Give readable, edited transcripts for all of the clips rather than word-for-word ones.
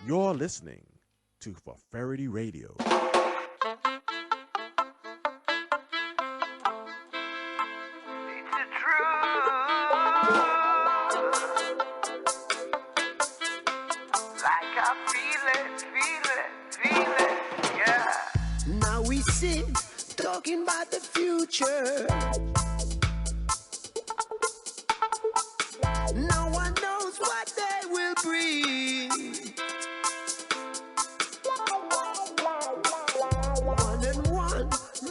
You're listening to Prosperity Radio. Talking about the future. No one knows what they will bring. One and one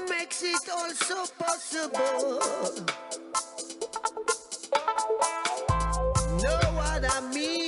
makes it also possible. Know what I mean?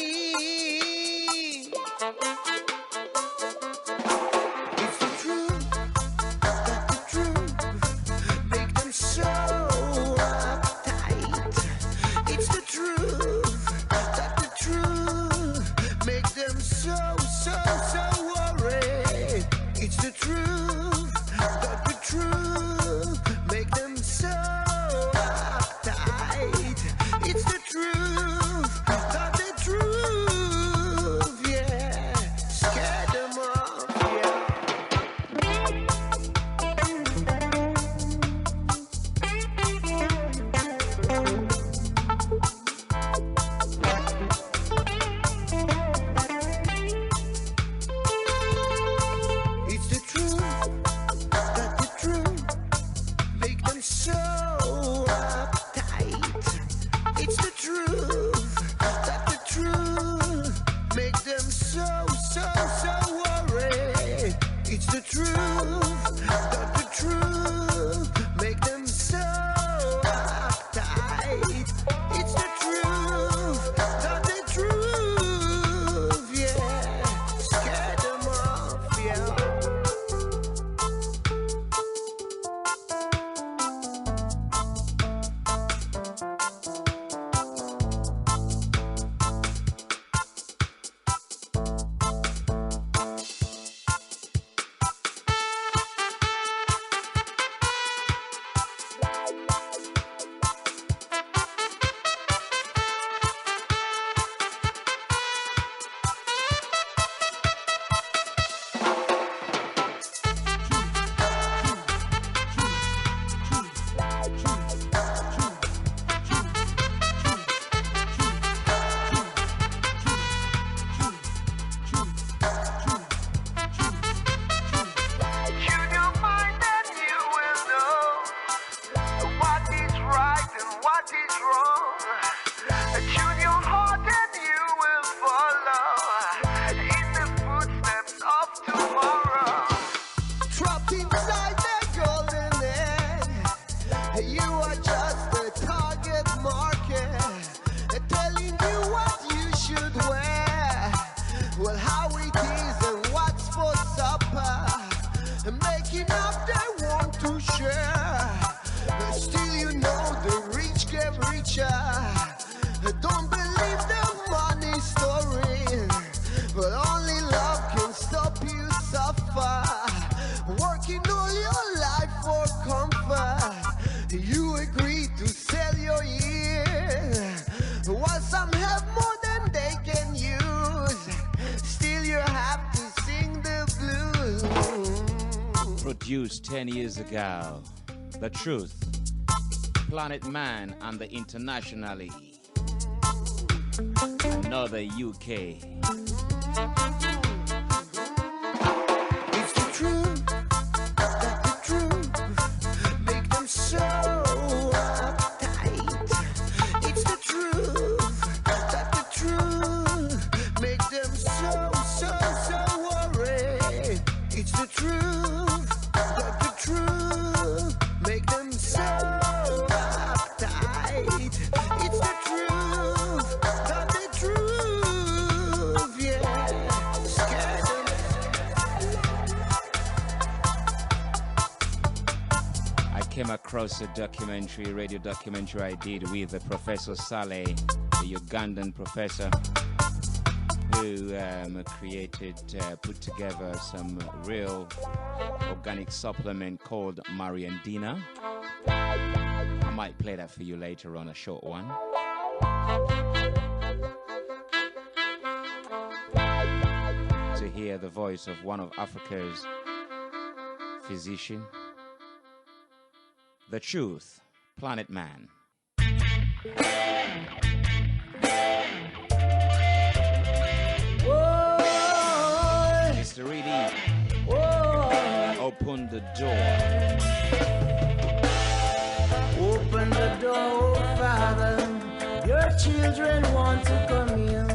Produced 10 years ago. The Truth, Planet Man and the Internationally. Another UK. It's the truth, that's the truth. Make them so uptight. It's the truth, that's the truth. Make them so worried. It's the truth. Make them so uptight. It's the truth, not the truth, yeah. Scared I came across a documentary, radio documentary I did with Professor Saleh, the Ugandan professor, who put together some real organic supplement called Mariandina. I might play that for you later on, a short one. to hear the voice of one of Africa's physician. The Truth, Planet Man. Mr. Reedy, open the door. Open the door, Father. Your children want to come in.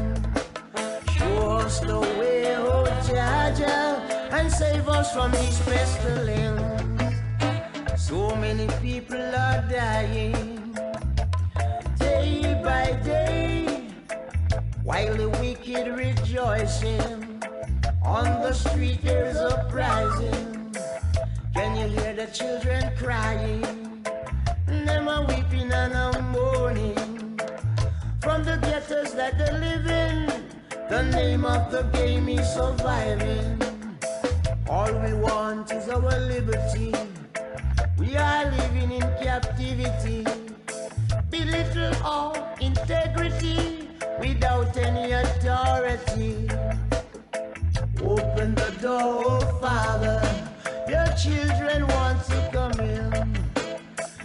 Show us the way, oh Jaja, and save us from this pestilence. So many people are dying, day by day, while the wicked rejoicing. On the street there's uprising. Can you hear the children crying? Them are weeping and are mourning. From the ghettos that they live in, the name of the game is surviving. All we want is our liberty. We are living in captivity. Belittle our integrity without any authority. Open the door, oh Father. Your children want to come in.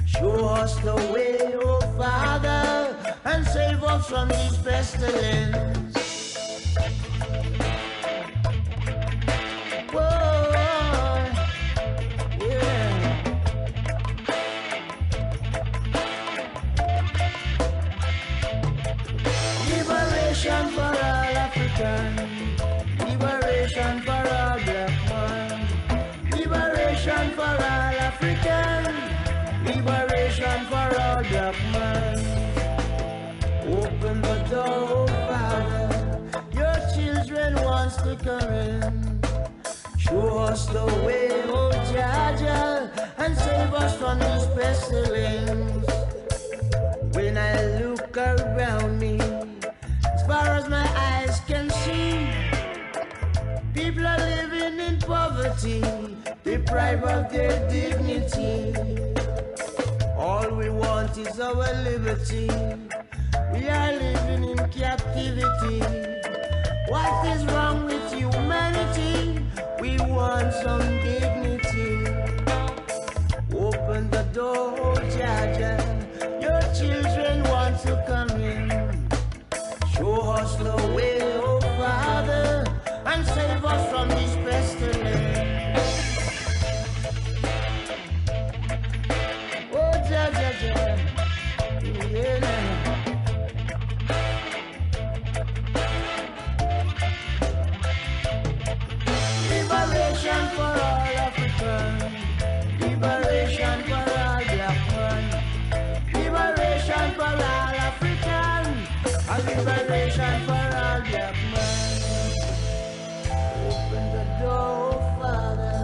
Show us the way, oh Father, and save us from this pestilence. Whoa, yeah. Liberation for all Africans. Liberation for all black man. Liberation for all Africans. Liberation for all black man. Open the door, oh Father. Your children wants to come in. Show us the way, oh Jaja, and save us from this pestilence. When I look around me, as far as my eyes can see, people are living in poverty, deprived of their dignity. All we want is our liberty. We are living in captivity. What is wrong with humanity? We want some dignity. Open the door, oh Jaja. Your children want to come in. Show us the way, oh Father, and save us from this pestilence. Oh Jaja, yeah. Liberation for all Africans. Liberation for all black men. Liberation for all Africans. And liberation for all black men. Open the door, Father.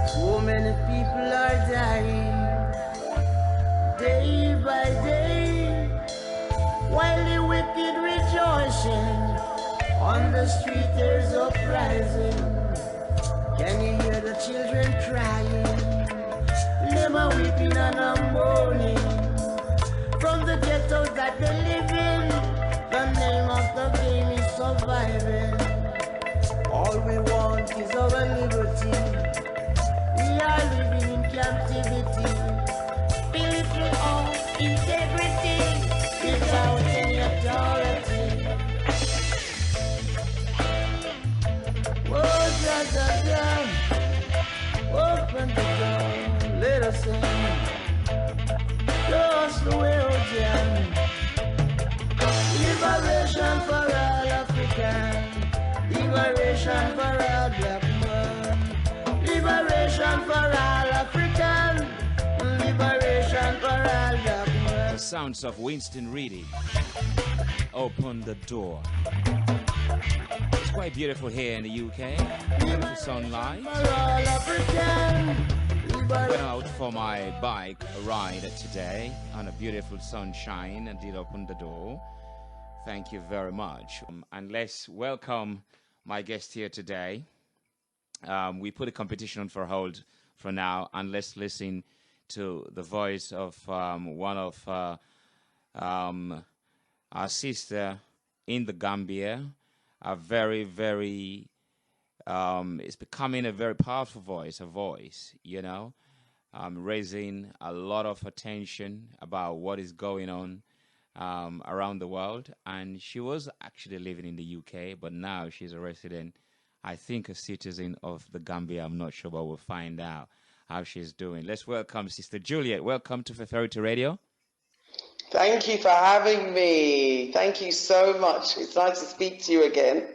So many people are dying, day by day, while the wicked rejoicing. On the street there's uprising. Can you hear the children crying? Them are weeping and are mourning. From the ghettos that they live in, the name of the game is surviving. All we want is our liberty. We are living in captivity. Belittle our integrity without any authority. Oh, da, da, da. Open the door, let us in. Show us the way, oh Jah. Liberation for all Africans. Liberation for all black men. Liberation for all Africans. Liberation for all black men. The sounds of Winston Reedy. Open the door. It's quite beautiful here in the UK. Beautiful sunlight. Went out for my bike ride today on a beautiful sunshine and did open the door. Thank you very much. And let's welcome my guest here today. We put a competition on for for now, and let's listen to the voice of one of our sister in the Gambia, a very, very, it's becoming a very powerful voice, raising a lot of attention about what is going on around the world. And she was actually living in the UK, but now she's a resident, I think a citizen of the Gambia. I'm not sure, but we'll find out how she's doing. Let's welcome Sister Juliet. Welcome to Authority Radio. Thank you for having me. Thank you so much. It's nice to speak to you again.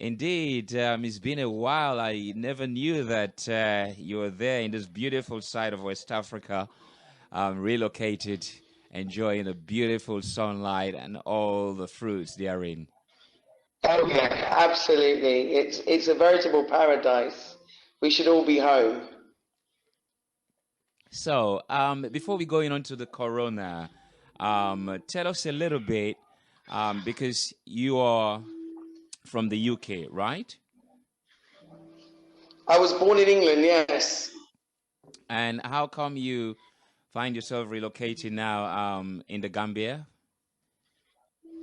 Indeed. It's been a while. I never knew that you were there in this beautiful side of West Africa, relocated, enjoying the beautiful sunlight and all the fruits therein. Oh yeah, absolutely. It's a veritable paradise. We should all be home. So, before we go on to the corona, tell us a little bit, because you are from the UK, right? I was born in England, yes. And how come you find yourself relocating now in the Gambia?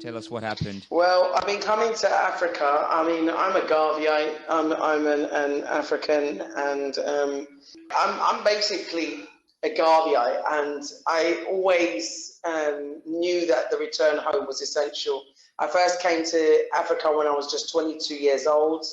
Tell us what happened. Well, I mean, coming to Africa, I mean, I'm a Garviite, I'm an African, and I'm basically a Garviite, and I always knew that the return home was essential. I first came to Africa when I was just 22 years old,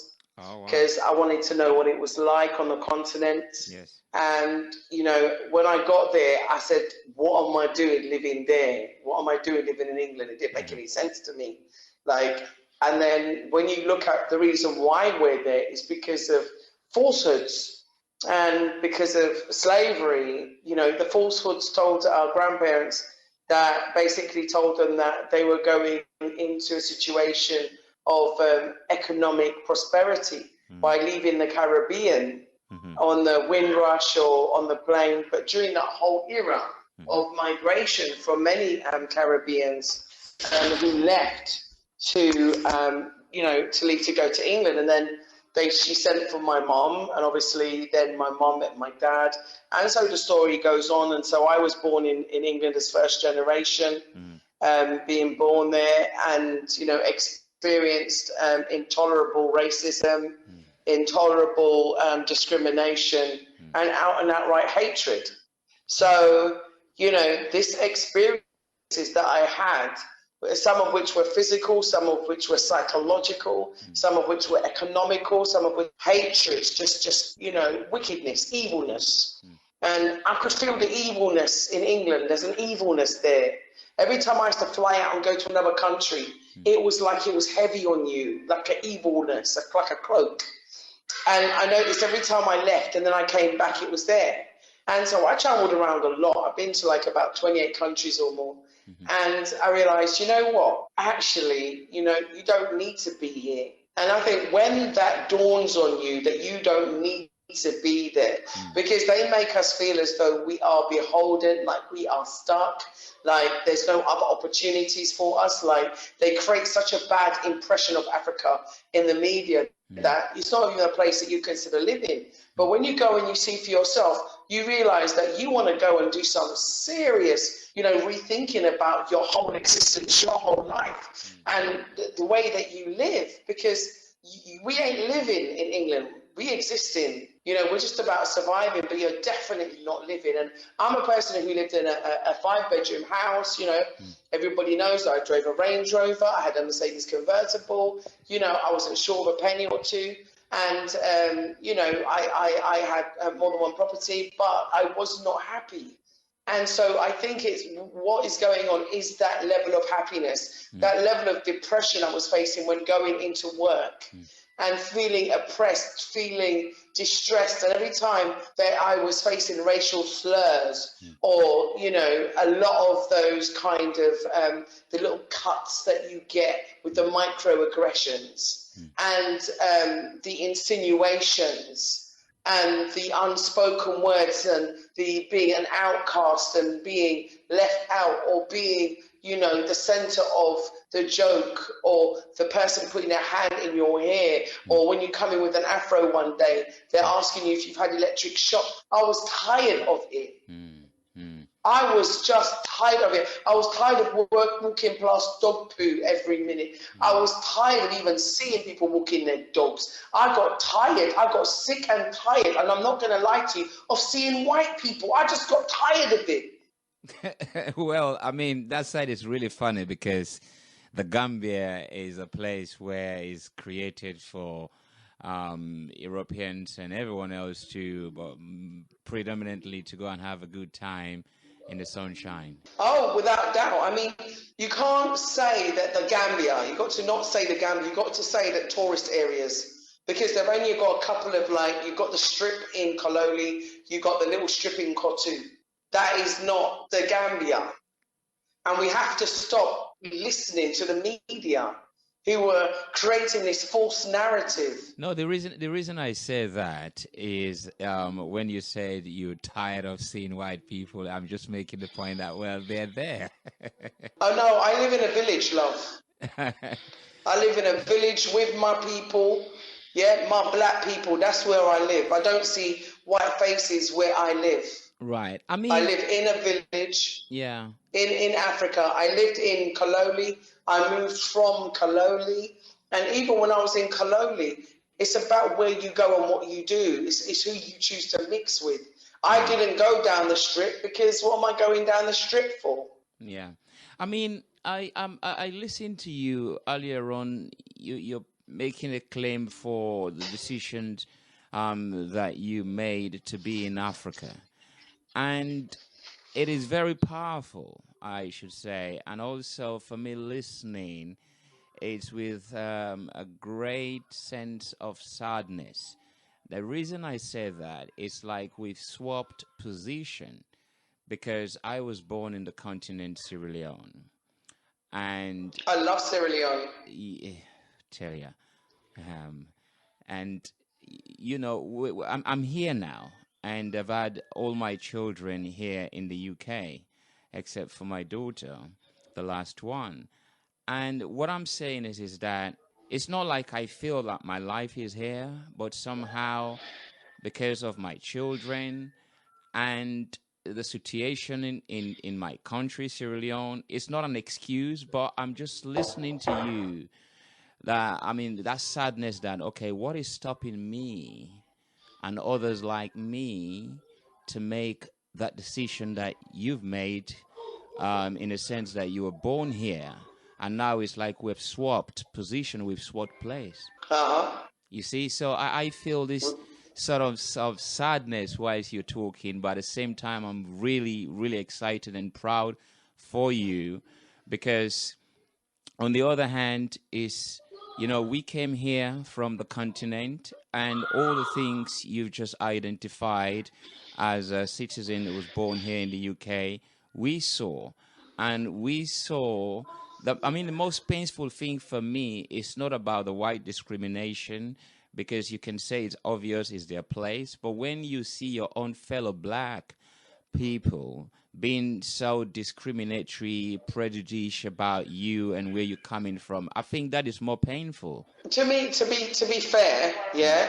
because I wanted to know what it was like on the continent. Yes. And, you know, when I got there, I said, what am I doing living there? What am I doing living in England? It didn't make any sense to me. And then when you look at the reason why we're there, is because of falsehoods and because of slavery. You know, the falsehoods told our grandparents that basically told them that they were going into a situation of economic prosperity by leaving the Caribbean on the Windrush or on the plane. But during that whole era of migration from many Caribbeans who left to, to leave to go to England, and then she sent for my mom, and obviously then my mom met my dad, and so the story goes on. And so I was born in England as first generation, being born there, and experienced intolerable racism, intolerable discrimination, and outright hatred. So this experiences that I had, some of which were physical, some of which were psychological, some of which were economical, some of which hatred, just wickedness, evilness. And I could feel the evilness in England. There's an evilness there. Every time I used to fly out and go to another country, it was like it was heavy on you, like an evilness, like a cloak. And I noticed every time I left and then I came back, it was there. And so I traveled around a lot. I've been to about 28 countries or more. And I realized, you know what? Actually, you don't need to be here. And I think when that dawns on you that you don't need to be there, because they make us feel as though we are beholden, like we are stuck, like there's no other opportunities for us, like they create such a bad impression of Africa in the media that it's not even a place that you consider living. But when you go and you see for yourself, you realize that you want to go and do some serious, rethinking about your whole existence, your whole life, and the way that you live, because we ain't living in England. We exist in, we're just about surviving, but you're definitely not living. And I'm a person who lived in a 5-bedroom house. Everybody knows that I drove a Range Rover. I had a Mercedes convertible. I wasn't sure of a penny or two. And, I had more than one property, but I was not happy. And so I think what is going on is that level of happiness, that level of depression I was facing when going into work. And feeling oppressed, feeling distressed. And every time that I was facing racial slurs or, a lot of those kind of the little cuts that you get with the microaggressions and the insinuations and the unspoken words and the being an outcast and being left out or being, you know, the center of the joke or the person putting their hand in your hair, or when you come in with an afro one day, they're asking you if you've had electric shock. I was tired of it. I was just tired of it. I was tired of walking past dog poo every minute. I was tired of even seeing people walking their dogs. I got tired. I got sick and tired, and I'm not going to lie to you, of seeing white people. I just got tired of it. Well, I mean, that side is really funny because the Gambia is a place where it's created for Europeans and everyone else to, but predominantly to go and have a good time in the sunshine. Oh, without doubt. I mean, you can't say that the Gambia, you've got to not say the Gambia, you've got to say that tourist areas, because they've only got a couple of, like, you've got the strip in Kololi, you've got the little strip in Kotu. That is not the Gambia. And we have to stop listening to the media who were creating this false narrative. No, the reason I say that is when you said you're tired of seeing white people, I'm just making the point that, well, they're there. Oh, no, I live in a village, love. I live in a village with my people, yeah, my black people. That's where I live. I don't see white faces where I live. Right. I mean, I live in a village. Yeah. In Africa. I lived in Kololi. I moved from Kololi. And even when I was in Kololi, it's about where you go and what you do. It's who you choose to mix with. I didn't go down the strip because what am I going down the strip for? Yeah. I mean, I listened to you earlier on. You're making a claim for the decisions that you made to be in Africa. And it is very powerful, I should say. And also for me listening, it's with a great sense of sadness. The reason I say that is like we've swapped position, because I was born in the continent Sierra Leone. And I love Sierra Leone. Tell ya. And, you know, I'm here now. And I've had all my children here in the UK, except for my daughter, the last one. And what I'm saying is that it's not like I feel that my life is here, but somehow because of my children and the situation in my country, Sierra Leone, it's not an excuse, but I'm just listening to you. That sadness that, okay, what is stopping me and others like me to make that decision that you've made, in a sense that you were born here, and now it's like we've swapped position, we've swapped place. You see, so I feel this sort of sadness whilst you're talking, but at the same time, I'm really, really excited and proud for you, because on the other hand is, you know, we came here from the continent, and all the things you've just identified as a citizen that was born here in the UK, we saw. And we saw that, I mean, the most painful thing for me is not about the white discrimination, because you can say it's obvious, it's their place. But when you see your own fellow black people being so discriminatory, prejudiced about you and where you're coming from, I think that is more painful. To me, to be fair, yeah,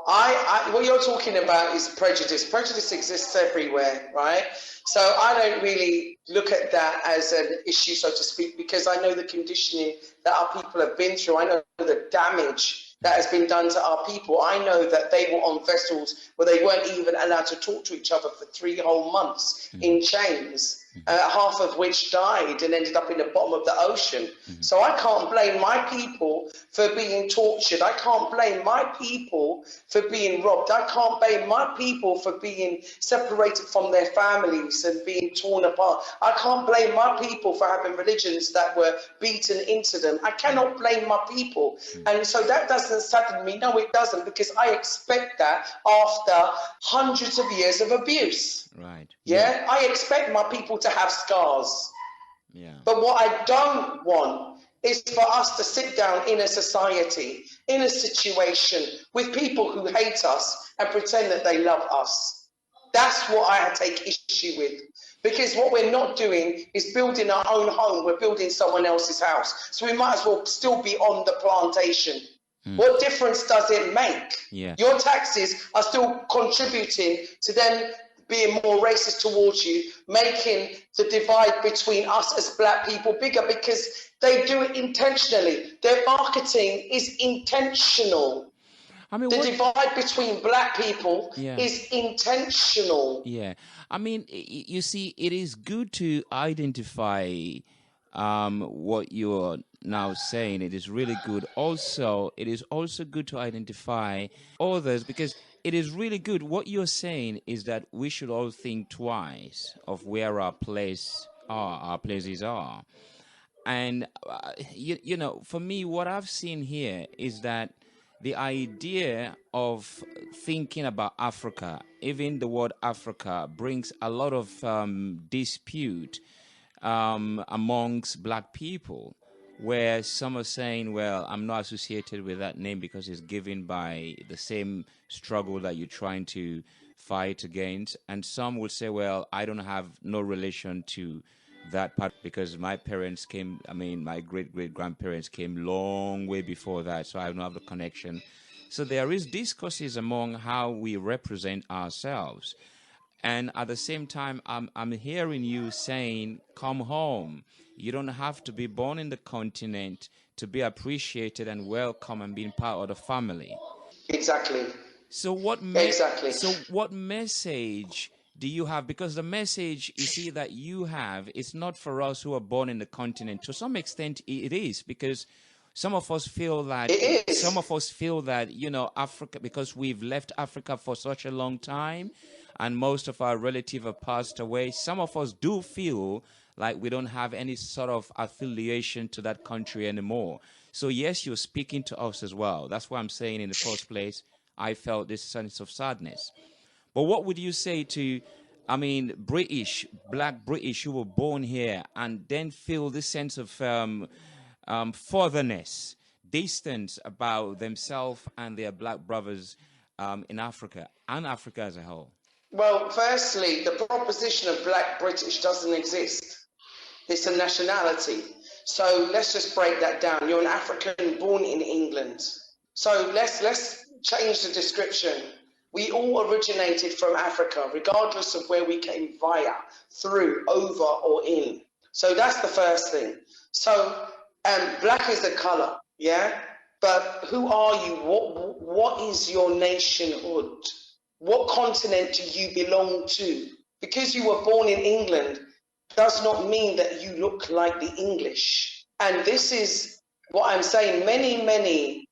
I what you're talking about is prejudice. Prejudice exists everywhere, right? So I don't really look at that as an issue, so to speak, because I know the conditioning that our people have been through. I know the damage that has been done to our people. I know that they were on vessels where they weren't even allowed to talk to each other for 3 whole months in chains, half of which died and ended up in the bottom of the ocean. So I can't blame my people for being tortured. I can't blame my people for being robbed. I can't blame my people for being separated from their families and being torn apart. I can't blame my people for having religions that were beaten into them. I cannot blame my people. And so that doesn't sadden me. No, it doesn't, because I expect that after hundreds of years of abuse. Right. Yeah, I expect my people to have scars. Yeah. But what I don't want is for us to sit down in a society, in a situation with people who hate us and pretend that they love us. That's what I take issue with. Because what we're not doing is building our own home. We're building someone else's house. So we might as well still be on the plantation. What difference does it make? Yeah. Your taxes are still contributing to them being more racist towards you, making the divide between us as black people bigger, because they do it intentionally. Their marketing is intentional. I mean, the divide between black people Yeah. is intentional. Yeah, I mean, you see, it is good to identify what you're now saying. It is really good. Also, it is also good to identify others, because it is really good. What you're saying is that we should all think twice of where our places are. And, you know, for me, what I've seen here is that the idea of thinking about Africa, even the word Africa, brings a lot of dispute amongst black people, where some are saying, well, I'm not associated with that name because it's given by the same struggle that you're trying to fight against. And some will say, well, I don't have no relation to that part because my parents came, I mean, my great-great-grandparents came long way before that, so I don't have the connection. So there is discourses among how we represent ourselves. And at the same time, I'm hearing you saying, come home. You don't have to be born in the continent to be appreciated and welcome and being part of the family. Exactly. So what message do you have? Because the message, you see, that you have is not for us who are born in the continent. To some extent, it is, because some of us feel that you know, Africa, because we've left Africa for such a long time and most of our relatives have passed away. Some of us do feel like we don't have any sort of affiliation to that country anymore. So yes, you're speaking to us as well. That's why I'm saying in the first place, I felt this sense of sadness. But what would you say to, I mean, black British who were born here and then feel this sense of furtherness, distance about themselves and their black brothers in Africa and Africa as a whole? Well, firstly, the proposition of black British doesn't exist. It's a nationality. So let's just break that down. You're an African born in England. So let's change the description. We all originated from Africa, regardless of where we came via, through, over, or in. So that's the first thing. So black is the color, yeah? But who are you? What is your nationhood? What continent do you belong to? Because you were born in England does not mean that you look like the English. And this is what I'm saying. Many, many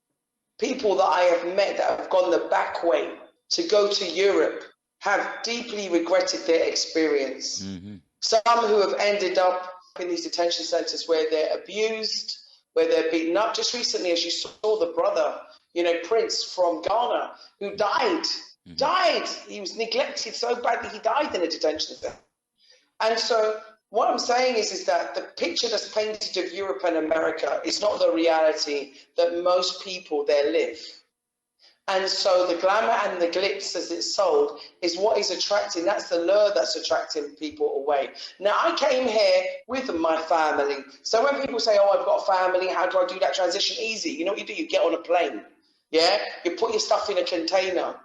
people that I have met that have gone the back way to go to Europe have deeply regretted their experience. Mm-hmm. Some who have ended up in these detention centers where they're abused, where they're beaten up. Just recently, as you saw, the brother, you know, Prince from Ghana, who died. He was neglected so badly, he died in a detention center. And so what I'm saying is that the picture that's painted of Europe and America is not the reality that most people there live. And so the glamour and the glitz as it's sold is what is attracting, that's the lure that's attracting people away. Now, I came here with my family. So when people say, oh, I've got a family, how do I do that transition? Easy. You know what you do? You get on a plane. Yeah? You put your stuff in a container.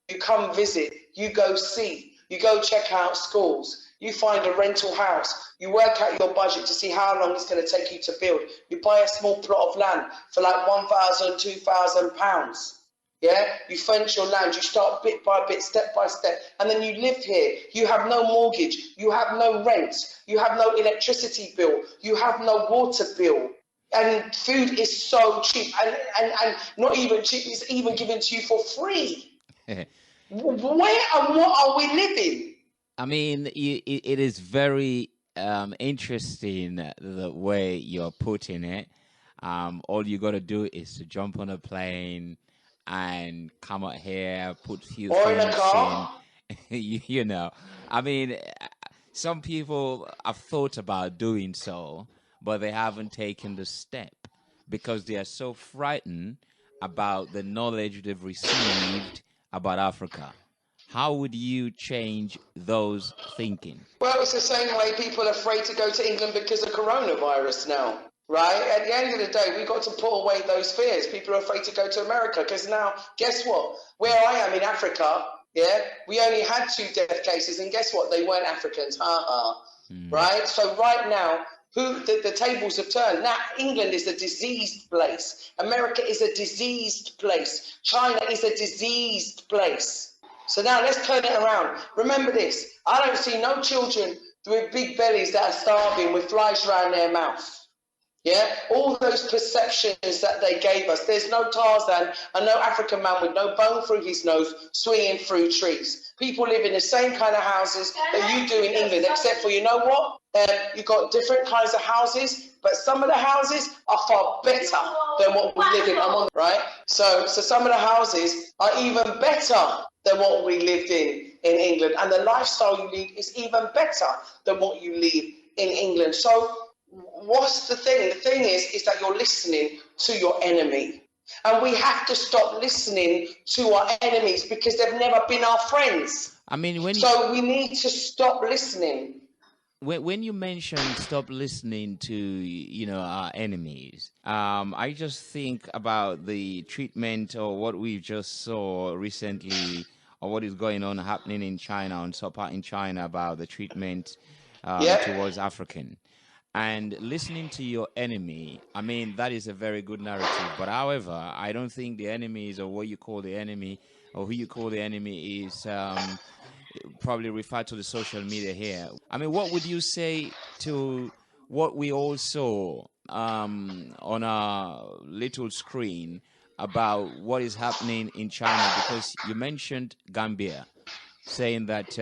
You come visit. You go see. You go check out schools. You find a rental house. You work out your budget to see how long it's going to take you to build. You buy a small plot of land for like £1,000, £2,000. Yeah, you fence your land, you start bit by bit, step by step, and then you live here. You have no mortgage, you have no rent, you have no electricity bill, you have no water bill, and food is so cheap, and not even cheap, it's even given to you for free. Where and what are we living? I mean, it is very interesting the way you're putting it. All you got to do is to jump on a plane and come out here, put few things in. You know, I mean, some people have thought about doing so, but they haven't taken the step because they are so frightened about the knowledge they've received about Africa? How would you change those thinking? Well, it's the same way people are afraid to go to England because of coronavirus now, right? At the end of the day, we've got to put away those fears. People are afraid to go to America because now, guess what? Where I am in Africa, yeah, we only had 2 death cases, and guess what? They weren't Africans, right? So right now, the tables have turned. Now England is a diseased place. America is a diseased place. China is a diseased place. So now let's turn it around. Remember this, I don't see no children with big bellies that are starving with flies around their mouth. Yeah, all those perceptions that they gave us. There's no Tarzan and no African man with no bone through his nose swinging through trees. People live in the same kind of houses that you do in England, except for, you know what? You've got different kinds of houses, but some of the houses are far better than what we live in, right? So some of the houses are even better than what we lived in England, and the lifestyle you lead is even better than what you lead in England. So what's the thing? The thing is that you're listening to your enemy. And we have to stop listening to our enemies because they've never been our friends. I mean, so we need to stop listening. When you mention stop listening to, our enemies, I just think about the treatment or what we just saw recently, or what is happening in China, on some part in China, about the treatment towards African. And listening to your enemy, I mean, that is a very good narrative. But however, I don't think the enemies, or what you call the enemy, or who you call the enemy, is probably referred to the social media here. I mean, what would you say to what we all saw on our little screen about what is happening in China? Because you mentioned Gambia, saying that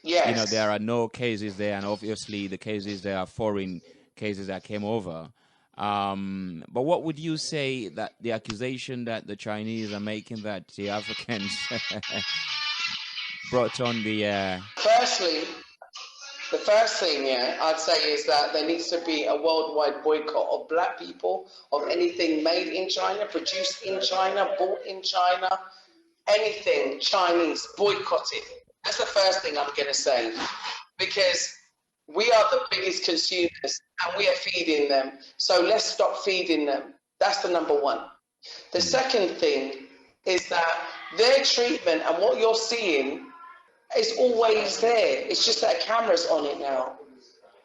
yes, there are no cases there, and obviously the cases there are foreign cases that came over. But what would you say that the accusation that the Chinese are making, that the Africans brought on the... Firstly, the first thing, I'd say is that there needs to be a worldwide boycott of black people, of anything made in China, produced in China, bought in China, anything Chinese, boycott it. That's the first thing I'm going to say, because we are the biggest consumers and we are feeding them. So let's stop feeding them. That's the number one. The second thing is that their treatment and what you're seeing is always there. It's just that a camera's on it now.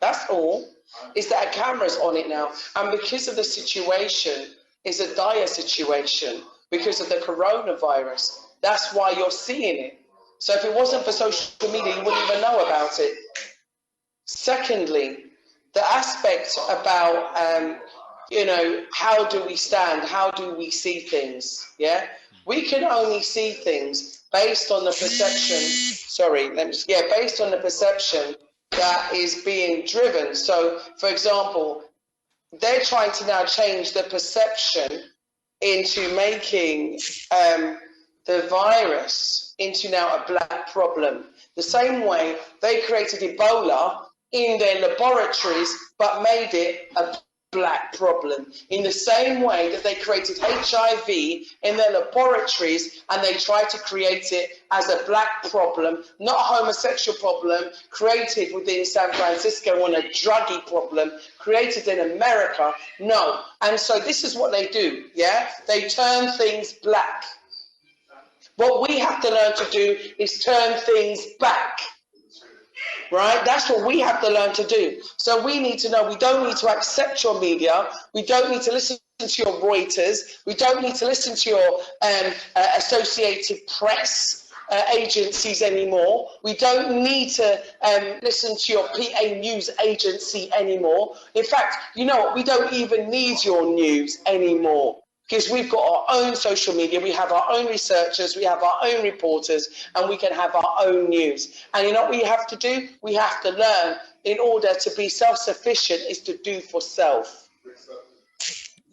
That's all. Is that a camera's on it now. And because of the situation, it's a dire situation because of the coronavirus. That's why you're seeing it. So if it wasn't for social media, you wouldn't even know about it. Secondly, the aspect about, how do we stand? How do we see things? Yeah, we can only see things based on the perception. Based on the perception that is being driven. So, for example, they're trying to now change the perception into making the virus into now a black problem. The same way they created Ebola in their laboratories, but made it a black problem. In the same way that they created HIV in their laboratories and they tried to create it as a black problem, not a homosexual problem, created within San Francisco on a druggy problem, created in America. No. And so this is what they do, They turn things black. What we have to learn to do is turn things back, right? That's what we have to learn to do. So we need to know we don't need to accept your media. We don't need to listen to your Reuters. We don't need to listen to your Associated Press agencies anymore. We don't need to listen to your PA news agency anymore. In fact, you know what? We don't even need your news anymore. Because we've got our own social media, we have our own researchers, we have our own reporters, and we can have our own news. And you know what we have to do? We have to learn, in order to be self-sufficient, is to do for self.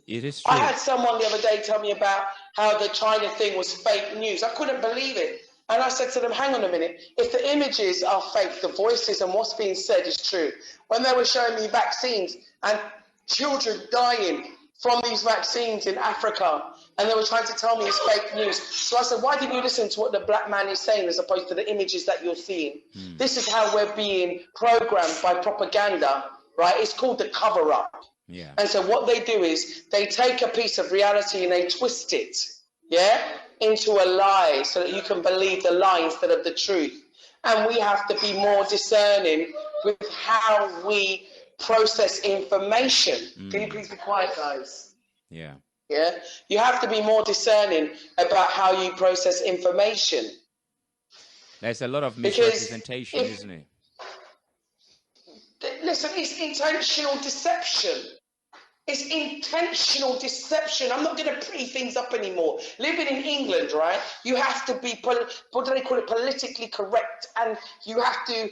It is true. I had someone the other day tell me about how the China thing was fake news. I couldn't believe it. And I said to them, hang on a minute, if the images are fake, the voices and what's being said is true. When they were showing me vaccines and children dying from these vaccines in Africa, and they were trying to tell me it's fake news. So I said, why didn't you listen to what the black man is saying as opposed to the images that you're seeing? This is how we're being programmed by propaganda, right? It's called the cover-up. Yeah. And so what they do is they take a piece of reality and they twist it, into a lie so that you can believe the lie instead of the truth. And we have to be more discerning with how we process information. Can you please be quiet, guys? Yeah. Yeah. You have to be more discerning about how you process information. There's a lot of misrepresentation, isn't it? Listen, it's intentional deception. It's intentional deception. I'm not going to pretty things up anymore. Living in England, right? You have to be, what do they call it, politically correct, and you have to,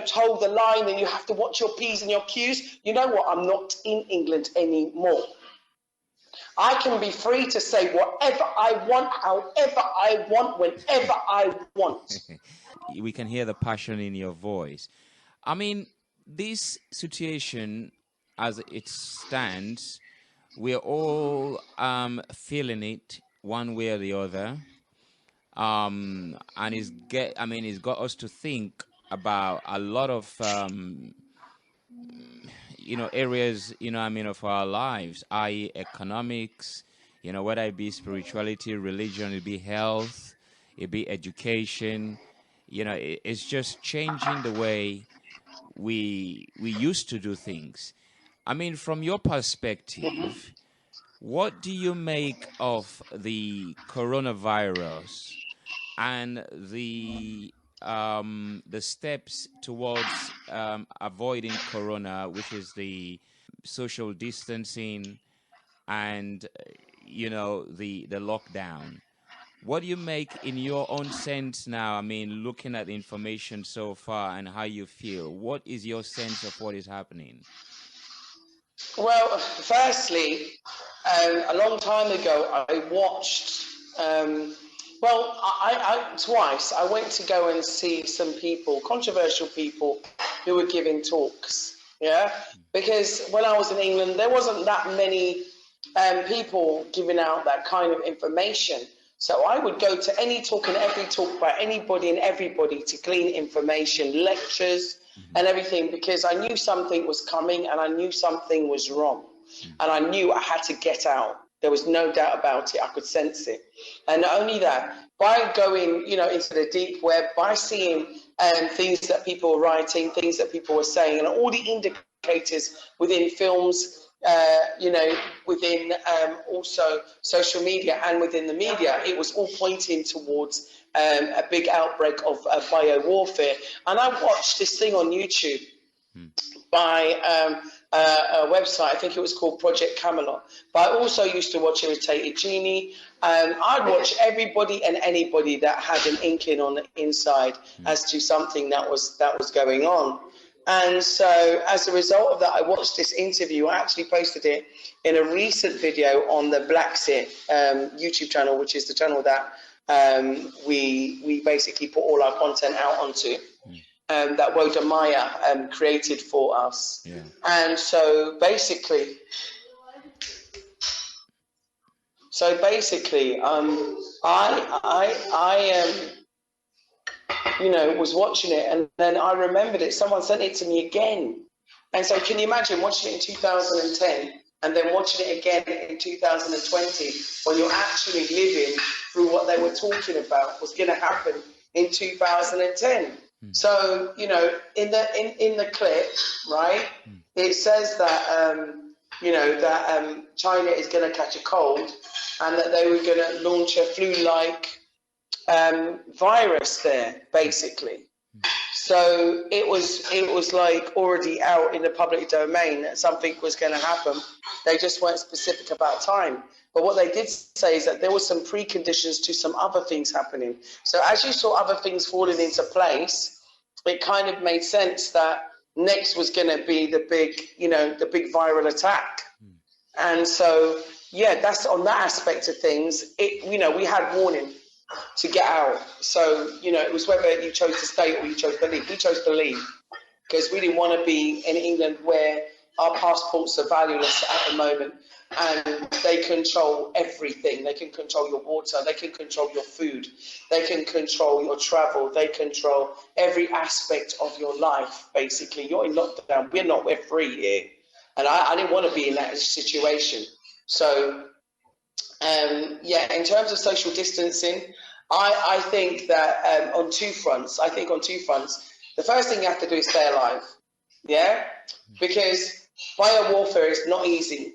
toe the line, and you have to watch your P's and your Q's. You know what? I'm not in England anymore. I can be free to say whatever I want, however I want, whenever I want. We can hear the passion in your voice. I mean, this situation, as it stands, we're all feeling it one way or the other, and it's got us to think about a lot of areas of our lives, i.e. economics, whether it be spirituality, religion, it be health, it be education. It's just changing the way we used to do things. I mean, from your perspective, what do you make of the coronavirus and the steps towards avoiding corona, which is the social distancing and the lockdown? What do you make in your own sense now? I mean, looking at the information so far and how you feel, what is your sense of what is happening? Well, firstly, a long time ago, I watched, twice, I went to go and see some people, controversial people, who were giving talks, because when I was in England, there wasn't that many people giving out that kind of information. So I would go to any talk and every talk by anybody and everybody to glean information, lectures and everything, because I knew something was coming and I knew something was wrong. And I knew I had to get out. There was no doubt about it. I could sense it. And not only that, by going, into the deep web, by seeing things that people were writing, things that people were saying, and all the indicators within films, within also social media and within the media, it was all pointing towards a big outbreak of bio-warfare. And I watched this thing on YouTube by a website, I think it was called Project Camelot. But I also used to watch Irritated Genie. I'd watch everybody and anybody that had an inkling on the inside as to something that was going on. And so as a result of that, I watched this interview. I actually posted it in a recent video on the Blacksit YouTube channel, which is the channel that we basically put all our content out onto, that Woda Maya created for us. Yeah. And so basically, I was watching it, and then I remembered it. Someone sent it to me again. And so can you imagine watching it in 2010 and then watching it again in 2020 when you're actually living through what they were talking about was going to happen in 2010. So, in the clip, right, it says that, China is going to catch a cold and that they were going to launch a flu-like virus there, basically. So it was like already out in the public domain that something was going to happen. They just weren't specific about time. But what they did say is that there were some preconditions to some other things happening. So as you saw other things falling into place, it kind of made sense that next was going to be the big viral attack. And so, yeah, that's on that aspect of things. We had warning to get out. So, it was whether you chose to stay or you chose to leave. We chose to leave because we didn't want to be in England where, our passports are valueless at the moment, and they control everything. They can control your water, they can control your food, they can control your travel, they control every aspect of your life, basically. You're in lockdown, we're free here. And I didn't want to be in that situation. So, yeah, in terms of social distancing, I think that on two fronts. The first thing you have to do is stay alive. Yeah? Because bio-warfare is not easy.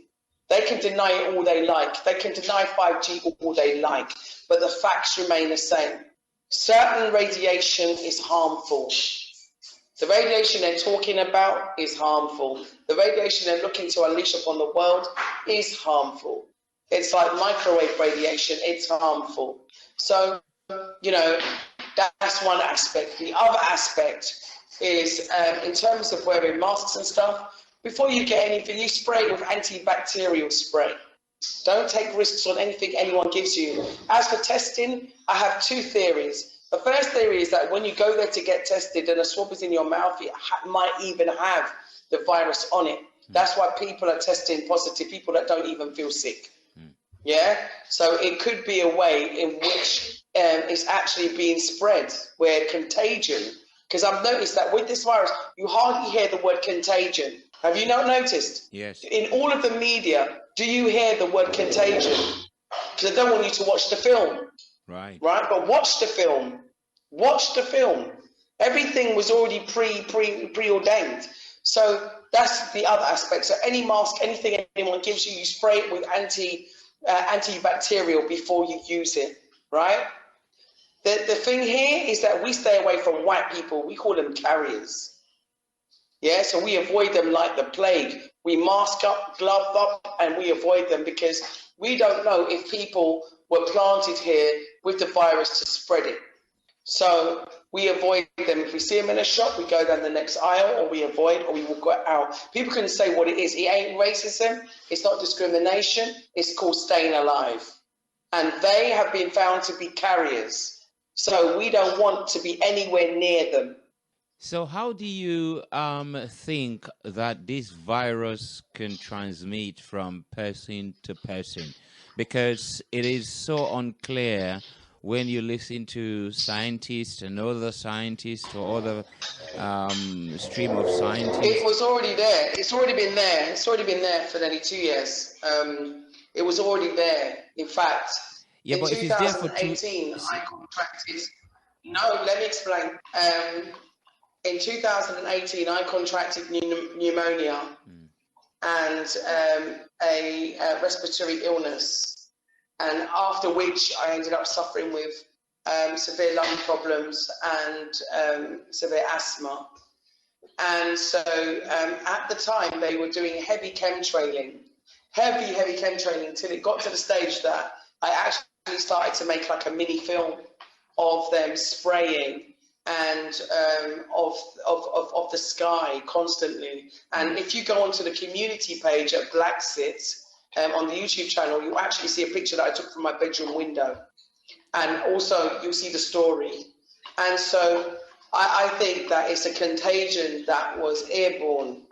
They can deny it all they like. They can deny 5G all they like. But the facts remain the same. Certain radiation is harmful. The radiation they're talking about is harmful. The radiation they're looking to unleash upon the world is harmful. It's like microwave radiation, it's harmful. So, you know, that's one aspect. The other aspect is in terms of wearing masks and stuff, before you get anything, you spray it with antibacterial spray. Don't take risks on anything anyone gives you. As for testing, I have two theories. The first theory is that when you go there to get tested and a swab is in your mouth, it might even have the virus on it. That's why people are testing positive, people that don't even feel sick. Yeah? So it could be a way in which it's actually being spread, where contagion, because I've noticed that with this virus, you hardly hear the word contagion. Have you not noticed? Yes. In all of the media, do you hear the word contagion? Because I don't want you to watch the film. Right. Right? But watch the film. Watch the film. Everything was already preordained. So that's the other aspect. So any mask, anything anyone gives you, you spray it with antibacterial before you use it. Right? The thing here is that we stay away from white people. We call them carriers. Yeah, so we avoid them like the plague. We mask up, glove up, and we avoid them because we don't know if people were planted here with the virus to spread it. So we avoid them. If we see them in a shop, we go down the next aisle, or we avoid, or we walk out. People can say what it is. It ain't racism. It's not discrimination. It's called staying alive. And they have been found to be carriers. So we don't want to be anywhere near them. So how do you think that this virus can transmit from person to person? Because it is so unclear when you listen to scientists and other scientists or other stream of scientists. It was already there. It's already been there. It's already been there for nearly 2 years. It was already there. In fact, yeah, in but 2018, I contracted. No, let me explain. In 2018, I contracted pneumonia and a respiratory illness, and after which I ended up suffering with severe lung problems and severe asthma. And so at the time, they were doing heavy chemtrailing till it got to the stage that I actually started to make like a mini film of them spraying and of the sky constantly. And if you go onto the community page at Blacksit on the YouTube channel, you'll actually see a picture that I took from my bedroom window. And also you'll see the story. And so I think that it's a contagion that was airborne,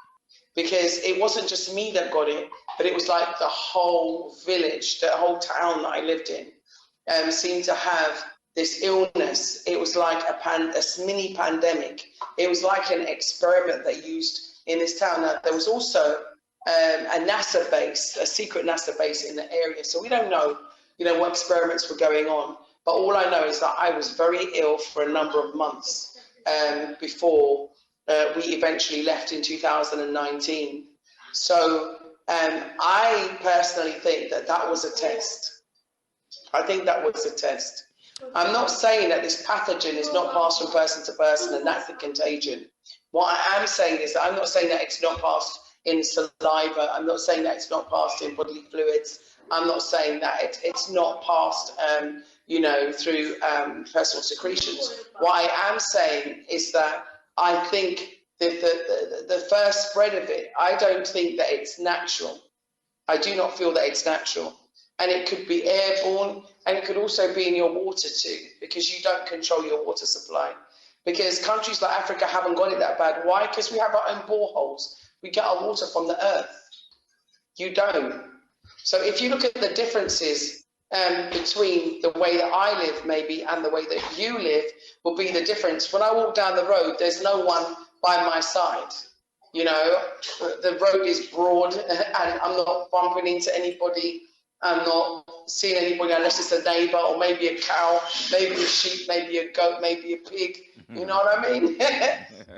because it wasn't just me that got it, but it was like the whole village, the whole town that I lived in seemed to have this illness. It was like a mini pandemic. It was like an experiment they used in this town. Now, there was also a NASA base, a secret NASA base in the area. So we don't know, what experiments were going on. But all I know is that I was very ill for a number of months before we eventually left in 2019. So I personally think that that was a test. I think that was a test. I'm not saying that this pathogen is not passed from person to person and that's the contagion. What I am saying is that I'm not saying that it's not passed in saliva. I'm not saying that it's not passed in bodily fluids. I'm not saying that it's not passed, through personal secretions. What I am saying is that I think that the first spread of it, I don't think that it's natural. I do not feel that it's natural. And it could be airborne, and it could also be in your water too, because you don't control your water supply. Because countries like Africa haven't got it that bad. Why? Because we have our own boreholes. We get our water from the earth. You don't. So if you look at the differences between the way that I live maybe and the way that you live will be the difference. When I walk down the road, there's no one by my side. You know, the road is broad and I'm not bumping into anybody. I'm not seeing anybody unless it's a neighbor or maybe a cow, maybe a sheep, maybe a goat, maybe a pig. You know what I mean?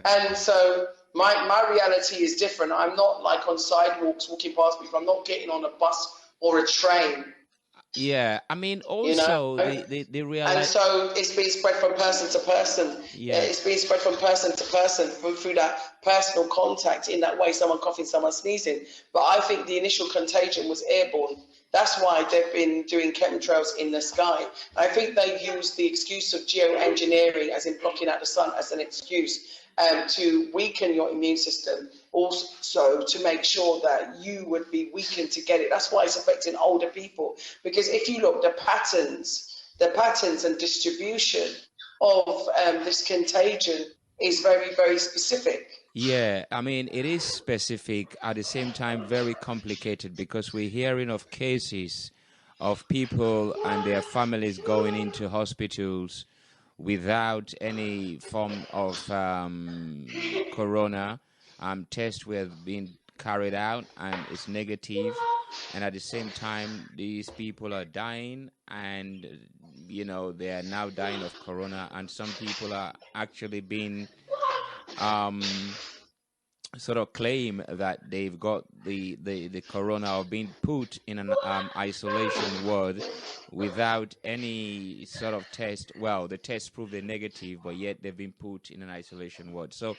And so my reality is different. I'm not like on sidewalks walking past people. I'm not getting on a bus or a train. Yeah, I mean, also the reality. And so it's being spread from person to person. Yeah. It's being spread from person to person through that personal contact in that way, someone coughing, someone sneezing. But I think the initial contagion was airborne. That's why they've been doing chemtrails in the sky. I think they use the excuse of geoengineering, as in blocking out the sun, as an excuse to weaken your immune system, also to make sure that you would be weakened to get it. That's why it's affecting older people. Because if you look, the patterns and distribution of this contagion is very, very specific. Yeah, I mean, it is specific, at the same time very complicated, because we're hearing of cases of people and their families going into hospitals without any form of corona. Tests were being carried out and it's negative, and at the same time these people are dying, and you know, they are now dying of corona, and some people are actually being sort of claim that they've got the corona, or being put in an isolation ward without any sort of test. Well, the test proved they're negative, but yet they've been put in an isolation ward. So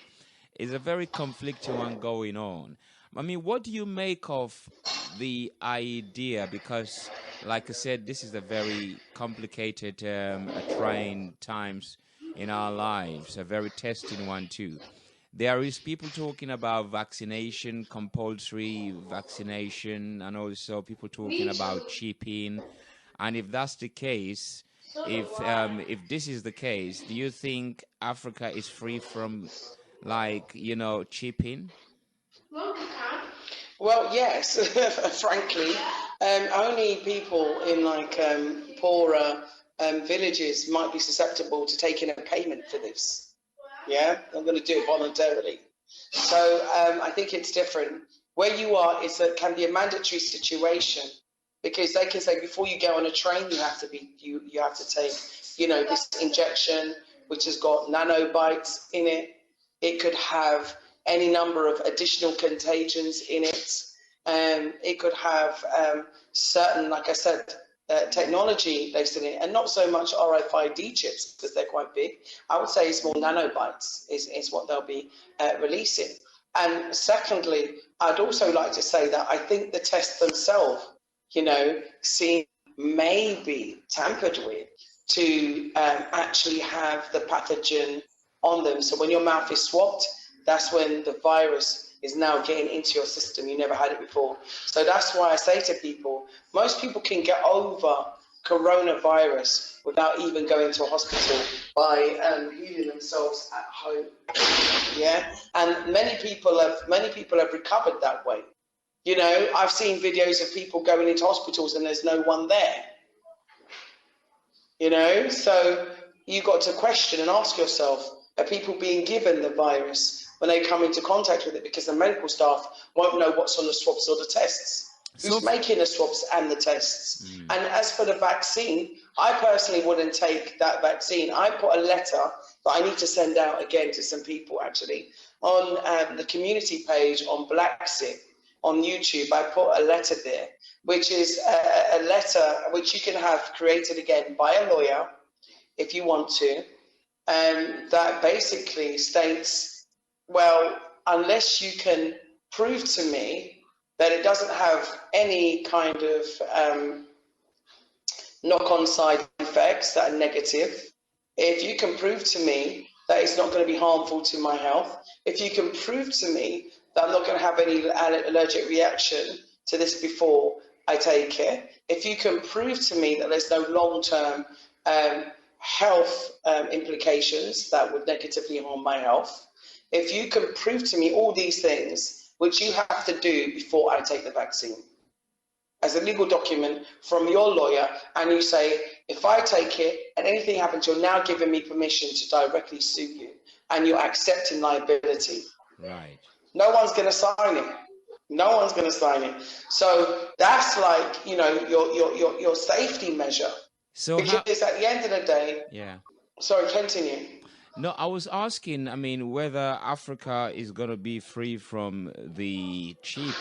it's a very conflicting one going on. I mean, what do you make of the idea? Because, like I said, this is a very complicated, trying times in our lives, a very testing one too. There is people talking about vaccination, compulsory vaccination, and also people talking about chipping. And if that's the case, if this is the case, do you think Africa is free from, like, you know, chipping? Well, yes, frankly, only people in like poorer villages might be susceptible to taking a payment for this. Yeah, I'm going to do it voluntarily. So I think it's different. Where you are, can be a mandatory situation, because they can say before you go on a train, you have to take, you know, this injection which has got nanobites in it. It could have any number of additional contagions in it. It could have certain, like I said, technology based in it, and not so much RFID chips because they're quite big. I would say small nanobites is what they'll be releasing. And secondly, I'd also like to say that I think the tests themselves, you know, seem maybe tampered with to actually have the pathogen on them. So when your mouth is swabbed, that's when the virus is now getting into your system. You never had it before. So that's why I say to people, most people can get over coronavirus without even going to a hospital by healing themselves at home. Yeah, and many people have recovered that way. You know, I've seen videos of people going into hospitals and there's no one there. You know, so you got to question and ask yourself, are people being given the virus when they come into contact with it? Because the medical staff won't know what's on the swabs or the tests. Who's making the swabs and the tests? And as for the vaccine, I personally wouldn't take that vaccine. I put a letter that I need to send out again to some people actually on the community page on Blacksit on YouTube. I put a letter there, which is a letter which you can have created again by a lawyer if you want to, that basically states, well, unless you can prove to me that it doesn't have any kind of knock-on side effects that are negative, if you can prove to me that it's not going to be harmful to my health, if you can prove to me that I'm not going to have any allergic reaction to this before I take it, if you can prove to me that there's no long-term health implications that would negatively harm my health, if you can prove to me all these things, which you have to do before I take the vaccine. As a legal document from your lawyer, and you say, if I take it and anything happens, you're now giving me permission to directly sue you, and you're accepting liability. Right. No one's going to sign it. No one's going to sign it. So that's like, you know, your safety measure. So because at the end of the day, yeah. Sorry, continue. No, I was asking, I mean, whether Africa is going to be free from the chip,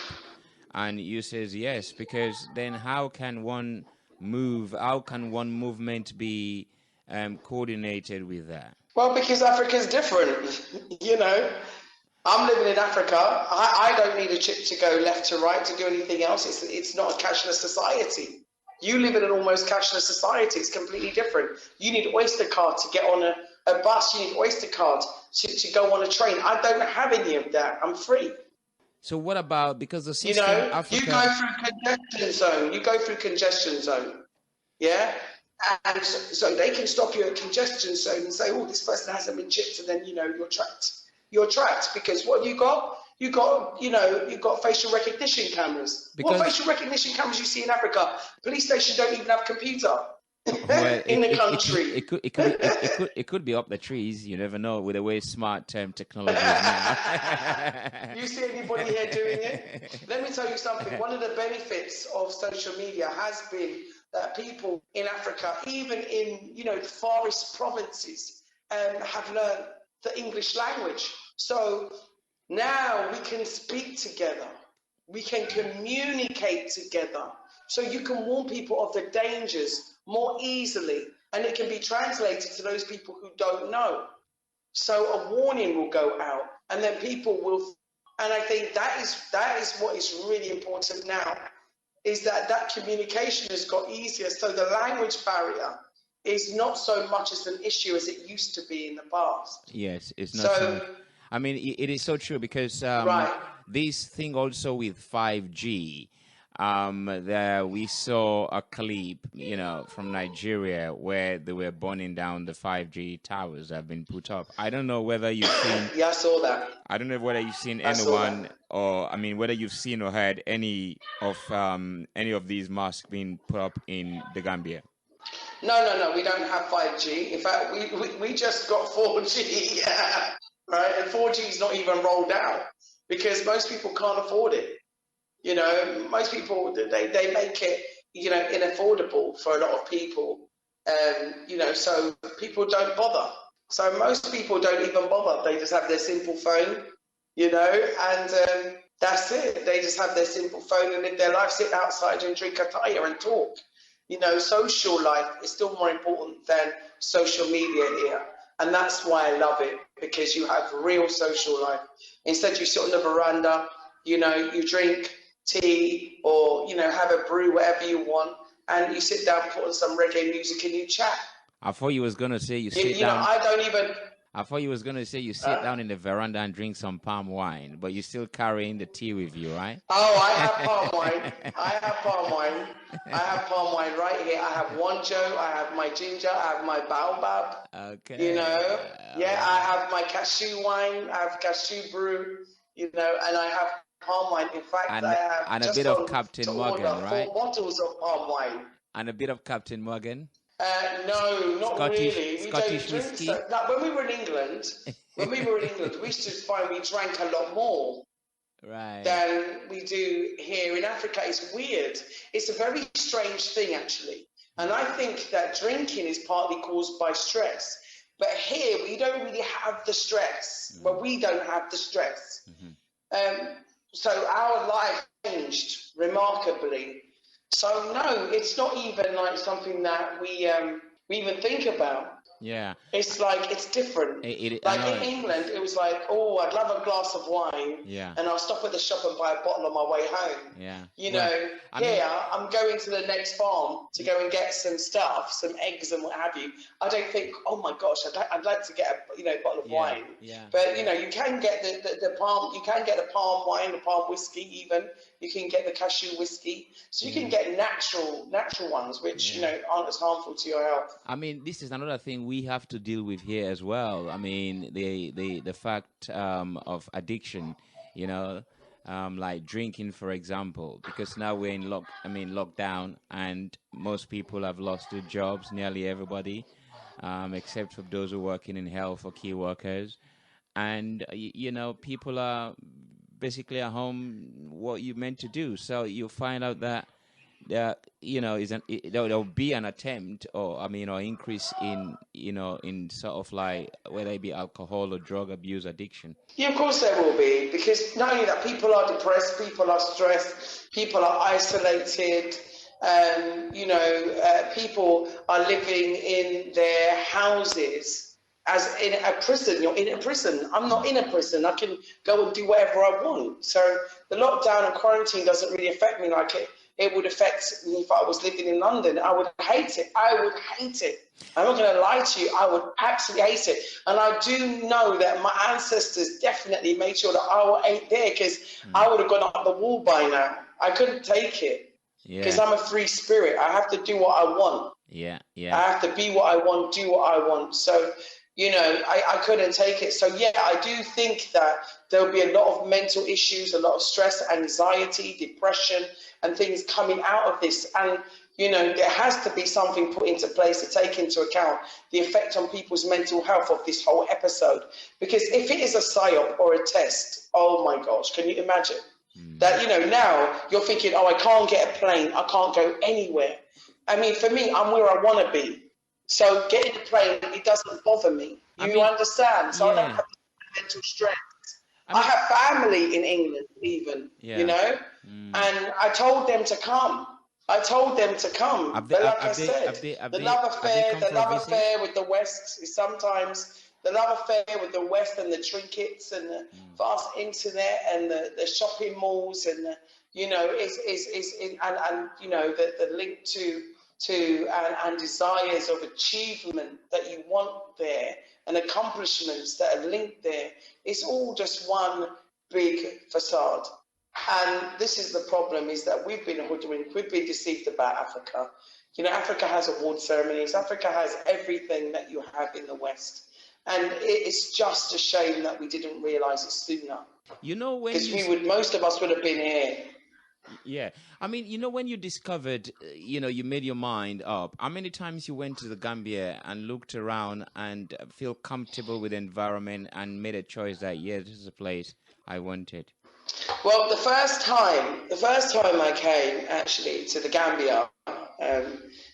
and you says yes, because then how can one movement be coordinated with that? Well, because Africa's different, you know. I'm living in Africa. I don't need a chip to go left to right to do anything else. It's not a cashless society. You live in an almost cashless society. It's completely different. You need Oyster card to get on a bus. You need Oyster card to go on a train. I don't have any of that. I'm free. So what about, because the system, you know, Africa... you go through congestion zone. You go through congestion zone. Yeah? And so they can stop you at congestion zone and say, oh, this person hasn't been chipped, and then, you know, you're trapped. You're trapped because what you got? You got facial recognition cameras. What facial recognition cameras you see in Africa? Police stations don't even have computer in the country. It could be up the trees. You never know with the way smart technology is now. You see anybody here doing it? Let me tell you something. One of the benefits of social media has been that people in Africa, even in the farthest provinces, have learned the English language. So now we can speak together. We can communicate together. So you can warn people of the dangers more easily, and it can be translated to those people who don't know. So a warning will go out, and then people will. And I think that is what is really important now, is that communication has got easier. So the language barrier is not so much as an issue as it used to be in the past. Yes, it's not. So I mean, it is so true, because this thing also with 5G, there we saw a clip, from Nigeria where they were burning down the 5G towers that have been put up. I don't know whether you've seen. Yeah, I saw that. I don't know whether you've seen anyone, or whether you've seen or heard any of these masks being put up in the Gambia. No, we don't have 5G. In fact, we just got 4G, right? And 4G is not even rolled out because most people can't afford it. Most people, they make it, inaffordable for a lot of people. So people don't bother. So most people don't even bother. They just have their simple phone, and that's it. They just have their simple phone and live their life, sit outside and drink a tire and talk. Social life is still more important than social media here. And that's why I love it, because you have real social life. Instead, you sit on the veranda, you drink tea or, have a brew, whatever you want, and you sit down, put on some reggae music and you chat. I thought you was going to say you sit down. I thought you was going to say you sit down in the veranda and drink some palm wine, but you're still carrying the tea with you, right? Oh, I have palm wine. I have palm wine right here. I have Wanjo, I have my ginger, I have my baobab. Okay. I have my cashew wine, I have cashew brew, and I have palm wine. In fact, I have a bit of Captain Morgan, right? 4 bottles of palm wine. And a bit of Captain Morgan. No, not really. We Scottish don't drink whiskey. when we were in England, we used to find we drank a lot more than we do here in Africa. It's weird. It's a very strange thing, actually. And I think that drinking is partly caused by stress. But here, we don't really have the stress. Mm-hmm. But we don't have the stress. Mm-hmm. So our life changed remarkably. So no, it's not even like something that we even think about. Yeah. It's like, it's different. Like in England, it was like, oh, I'd love a glass of wine. Yeah. And I'll stop at the shop and buy a bottle on my way home. Yeah. I'm going to the next farm to go and get some stuff, some eggs and what have you. I don't think, oh my gosh, I'd like to get a bottle of wine. Yeah. But you can get the palm, you can get the palm wine, the palm whiskey even. You can get the cashew whiskey. So you can get natural ones, which aren't as harmful to your health. This is another thing we have to deal with here as well. The fact of addiction, like drinking, for example, because now we're in lockdown, and most people have lost their jobs, nearly everybody, except for those who are working in health or key workers. And, people are basically at home what you meant to do. So you find out that there'll be an attempt, or or increase in in sort of like whether it be alcohol or drug abuse addiction. Yeah, of course there will be, because not only that, people are depressed, people are stressed, people are isolated. People are living in their houses as in a prison. You're in a prison. I'm not in a prison. I can go and do whatever I want. So the lockdown and quarantine doesn't really affect me like it would affect me if I was living in London. I would hate it. I would hate it. I'm not going to lie to you. I would absolutely hate it. And I do know that my ancestors definitely made sure that I ain't there, because I would have gone up the wall by now. I couldn't take it. Because I'm a free spirit. I have to do what I want. Yeah. I have to be what I want, do what I want. So, I couldn't take it. So, yeah, I do think that there'll be a lot of mental issues, a lot of stress, anxiety, depression, and things coming out of this. And, there has to be something put into place to take into account the effect on people's mental health of this whole episode. Because if it is a psyop or a test, oh my gosh, can you imagine? That, now you're thinking, oh, I can't get a plane, I can't go anywhere. I mean, for me, I'm where I want to be. So getting a plane, it doesn't bother me. You understand? So I don't have mental stress. I have family in England even, and I told them to come. But like I said, the love affair with the West is sometimes... The love affair with the West and the trinkets and the fast internet and the shopping malls and the link to and desires of achievement that you want there and accomplishments that are linked there. It's all just one big facade. And this is the problem, is that we've been hoodwinked, we've been deceived about Africa. Africa has award ceremonies, Africa has everything that you have in the West. And it's just a shame that we didn't realise it sooner. Because most of us would have been here. Yeah. I mean, when you discovered, you made your mind up, how many times you went to the Gambia and looked around and feel comfortable with the environment and made a choice that, this is a place I wanted? Well, the first time I came actually to the Gambia,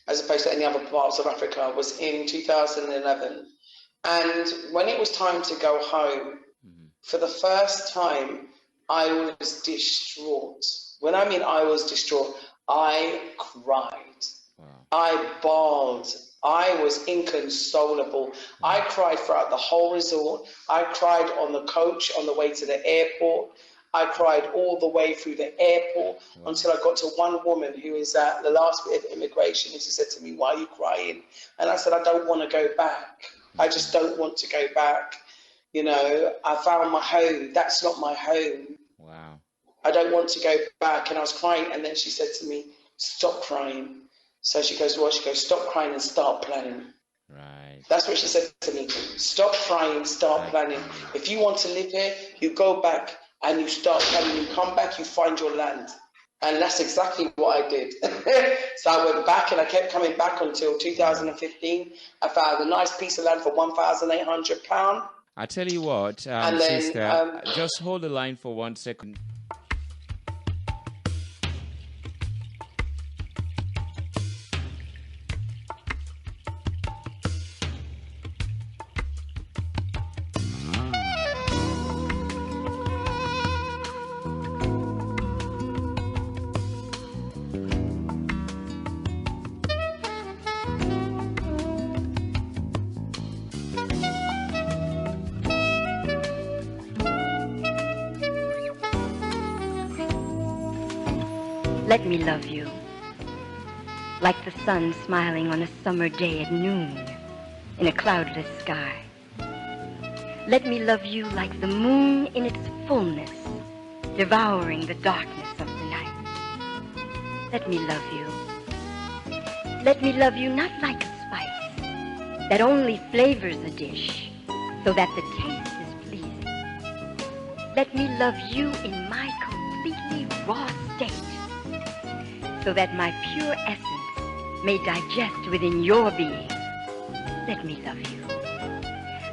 as opposed to any other parts of Africa, was in 2011. And when it was time to go home, for the first time, I was distraught. When I mean I was distraught, I cried. Wow. I bawled. I was inconsolable. Wow. I cried throughout the whole resort. I cried on the coach on the way to the airport. I cried all the way through the airport until I got to one woman who is at the last bit of immigration, and she said to me, "Why are you crying?" And I said, "I don't want to go back. I just don't want to go back. I found my home. That's not my home. Wow. I don't want to go back." And I was crying. And then she said to me, "Stop crying." So she goes, "Well," she goes, "Stop crying and start planning." Right. That's what she said to me. Stop crying, start planning. If you want to live here, you go back and you start planning. You come back, you find your land. And that's exactly what I did. So I went back and I kept coming back until 2015. I found a nice piece of land for £1,800. I tell you what, sister, just hold the line for 1 second. Let me love you, like the sun smiling on a summer day at noon in a cloudless sky. Let me love you like the moon in its fullness, devouring the darkness of the night. Let me love you. Let me love you not like a spice that only flavors a dish so that the taste is pleasing. Let me love you in my company, completely raw state, so that my pure essence may digest within your being. Let me love you.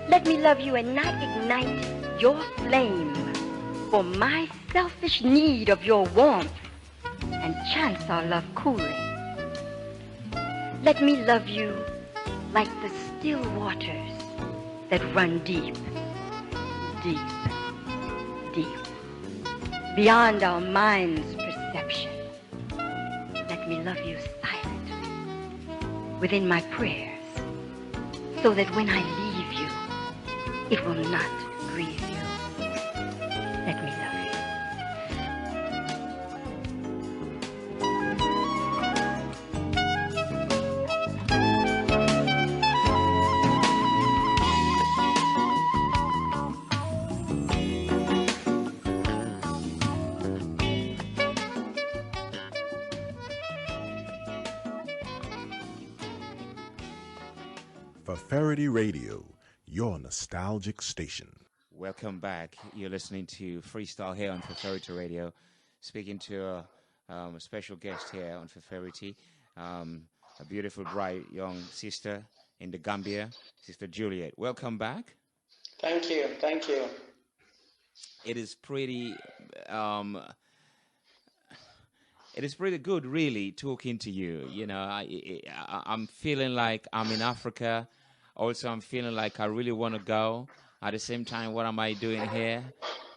Let me love you and not ignite your flame for my selfish need of your warmth and chance our love cooling. Let me love you like the still waters that run deep, deep, deep, beyond our mind's perception. Let me love you silently within my prayers, so that when I leave you, it will not grieve you. Let me love you. For Faraday Radio, your nostalgic station. Welcome back. You're listening to Freestyle here on Fafarity Radio. Speaking to a special guest here on Fafarity, a beautiful, bright, young sister in the Gambia, Sister Juliet. Welcome back. Thank you. Thank you. It is pretty... it is pretty good, really, talking to you. You know, I'm feeling like I'm in Africa. Also, I'm feeling like I really want to go. At the same time, what am I doing here?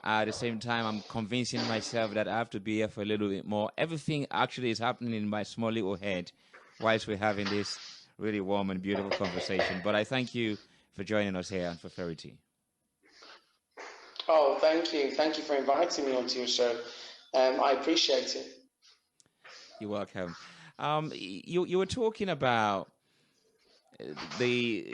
At the same time, I'm convincing myself that I have to be here for a little bit more. Everything actually is happening in my small little head whilst we're having this really warm and beautiful conversation. But I thank you for joining us here on Fafarity. Oh, thank you. Thank you for inviting me onto your show. I appreciate it. You're welcome. You were talking about the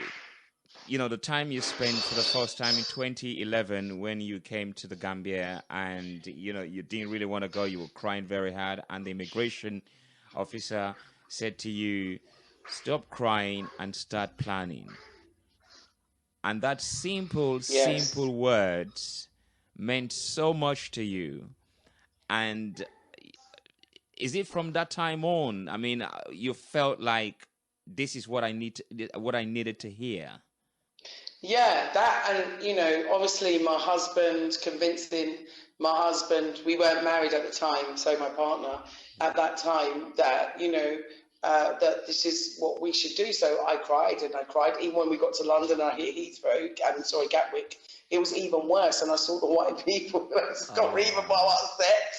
time you spent for the first time in 2011 when you came to the Gambia, and you didn't really want to go. You were crying very hard, and the immigration officer said to you, "Stop crying and start planning." And that simple words meant so much to you. And is it from that time on? I mean, you felt like this is what I needed to hear. Yeah, that, and obviously my husband, convincing my husband, we weren't married at the time, so my partner at that time, that that this is what we should do. So I cried and I cried. Even when we got to London, I hit Heathrow, Gatwick, it was even worse. And I saw the white people, I just got even more upset.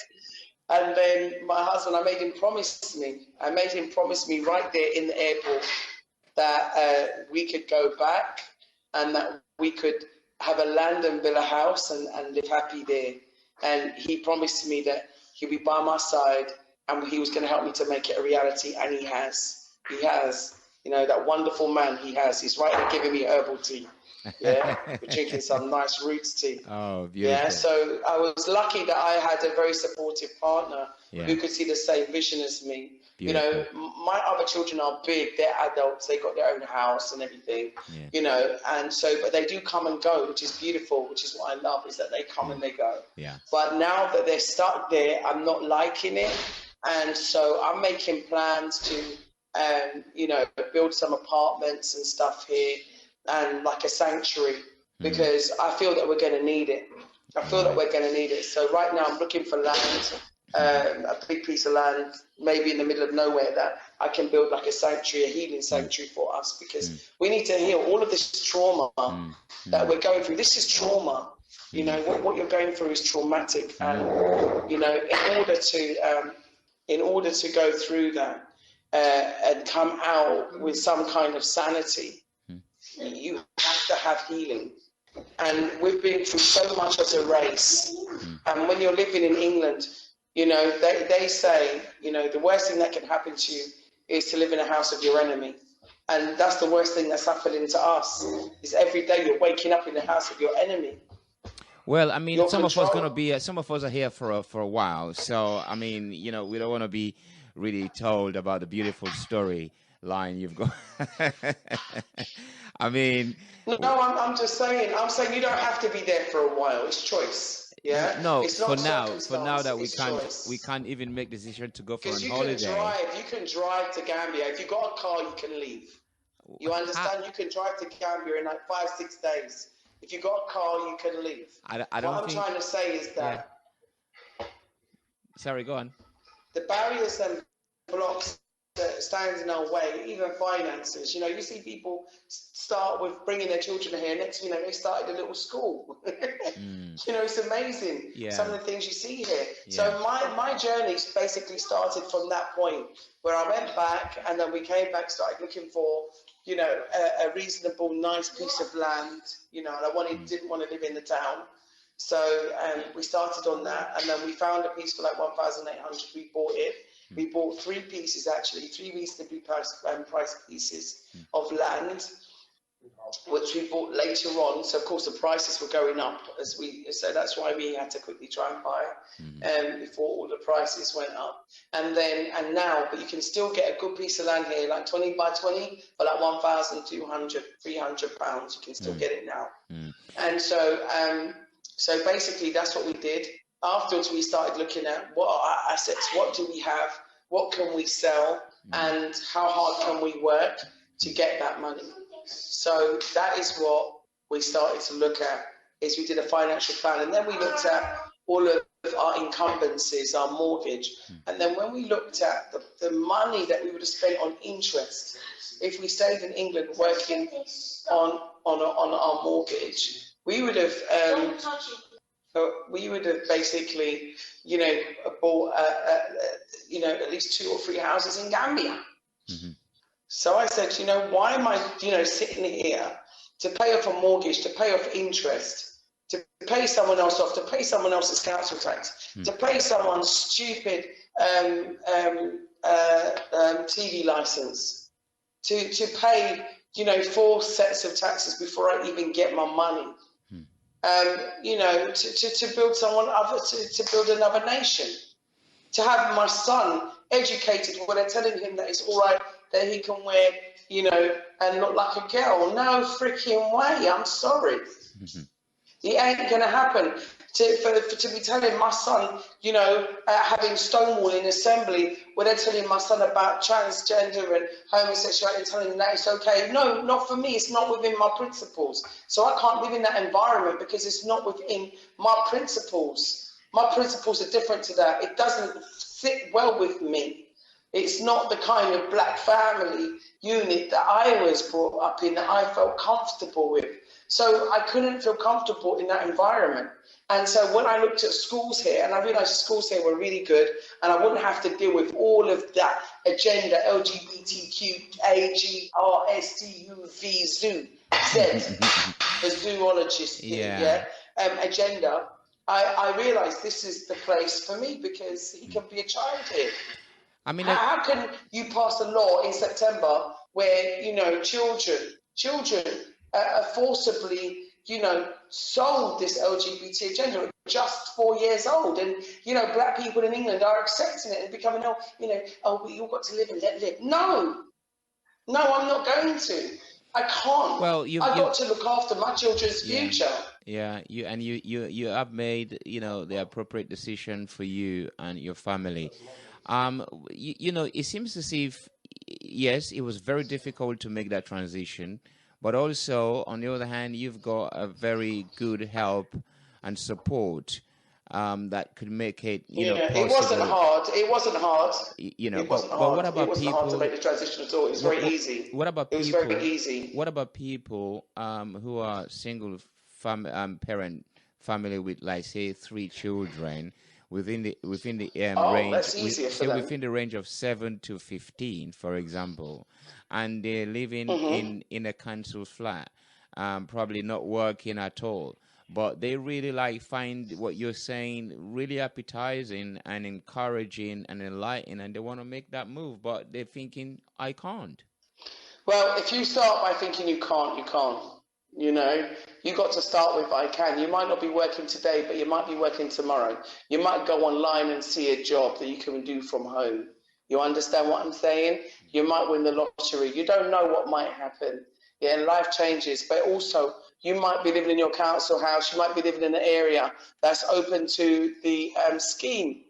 And then my husband, I made him promise me right there in the airport that we could go back and that we could have a land and build a house and live happy there. And he promised me that he'd be by my side and he was going to help me to make it a reality. And he has, that wonderful man he has. He's right there giving me herbal tea. Yeah, we're drinking some nice roots tea. Oh, beautiful. Yeah, so I was lucky that I had a very supportive partner who could see the same vision as me. Beautiful. My other children are big, they're adults, they got their own house and everything, and so, but they do come and go, which is beautiful, which is what I love, is that they come and they go. Yeah. But now that they're stuck there, I'm not liking it. And so I'm making plans to, build some apartments and stuff here and like a sanctuary, because I feel that we're going to need it. So right now I'm looking for land, a big piece of land, maybe in the middle of nowhere, that I can build like a sanctuary, a healing sanctuary for us, because we need to heal all of this trauma that we're going through. This is trauma. What you're going through is traumatic. And, in order to go through that and come out with some kind of sanity, you have to have healing. And we've been through so much as a race. And when you're living in England, they say, the worst thing that can happen to you is to live in a house of your enemy. And that's the worst thing that's happening to us, is every day you're waking up in the house of your enemy. Well, I mean, some of us are here for a while. So, I mean, we don't want to be really told about the beautiful storyline you've got. I mean... No, I'm just saying, you don't have to be there for a while. It's choice. Yeah. No, It's not for now that it's choice. we can't even make the decision to go for Because a holiday. you can drive to Gambia. If you got a car, you can leave. You understand? You can drive to Gambia in like 5-6 days. If you got a car, you can leave. I don't what I'm think, trying to say is that sorry, go on. the barriers and blocks that stands in our way, even finances. You know, you see people start with bringing their children here. Next thing you know, they started a little school. You know, it's amazing. Some of the things you see here. So my journey basically started from that point where I went back, and then we came back, started looking for, you know, a reasonable, nice piece of land. You know, and I didn't want to live in the town. So we started on that, and then we found a piece for like 1,800. We bought it. We bought 3 pieces, actually, 3 reasonably priced pieces of land, which we bought later on. So of course the prices were going up so that's why we had to quickly try and buy before all the prices went up. And now, but you can still get a good piece of land here, like 20 by 20 for like 1,200, 300 pounds. You can still get it now. And so basically that's what we did. Afterwards, we started looking at what are our assets, what do we have, what can we sell, and how hard can we work to get that money. So that is what we started to look at, is we did a financial plan, and then we looked at all of our encumbrances, our mortgage. And then when we looked at the money that we would have spent on interest, if we stayed in England working on our mortgage, we would have basically, you know, bought, you know, at least 2 or 3 houses in Gambia. So I said, you know, why am I, you know, sitting here to pay off a mortgage, to pay off interest, to pay someone else off, to pay someone else's council tax, to pay someone's stupid TV license, to pay, you know, 4 sets of taxes before I even get my money. You know, to build to build another nation, to have my son educated where they're telling him that it's all right that he can wear, you know, and look like a girl. No freaking way. I'm sorry. It ain't gonna happen. To be telling my son, you know, having Stonewall assembly where they're telling my son about transgender and homosexuality and telling him that it's okay. No, not for me. It's not within my principles. So I can't live in that environment because it's not within my principles. My principles are different to that. It doesn't fit well with me. It's not the kind of black family unit that I was brought up in, that I felt comfortable with. So I couldn't feel comfortable in that environment. And so when I looked at schools here, and I realized schools here were really good, and I wouldn't have to deal with all of that agenda, LGBTQ, AGRSTUV, zoo, Z, the zoologist, agenda. I realized this is the place for me because he can be a child here. I mean, how can you pass a law in September where, you know, children are forcibly, you know, sold this LGBT agenda at just 4 years old, and you know, black people in England are accepting it and becoming, we all got to live and let live. No, I'm not going to. I can't. Well, I got to look after my children's future. Yeah, you have made, you know, the appropriate decision for you and your family. You know, it seems as if, yes, it was very difficult to make that transition. But also, on the other hand, you've got a very good help and support that could make it, you know, possible. It wasn't hard. It wasn't hard. You know, but what about people? It wasn't hard to make the transition at all. It was very easy. What about people? It was very easy. What about people who are single parent family with, like, say, 3 children within the range? That's easier for them. Within the range of 7 to 15, for example. And they're living in a council flat, probably not working at all. But they really find what you're saying really appetizing and encouraging and enlightening, and they want to make that move, but they're thinking, I can't. Well, if you start by thinking you can't, you can't. You know, you got to start with I can. You might not be working today, but you might be working tomorrow. You might go online and see a job that you can do from home. You understand what I'm saying? You might win the lottery. You don't know what might happen. Yeah, and life changes. But also, you might be living in your council house. You might be living in an area that's open to the scheme.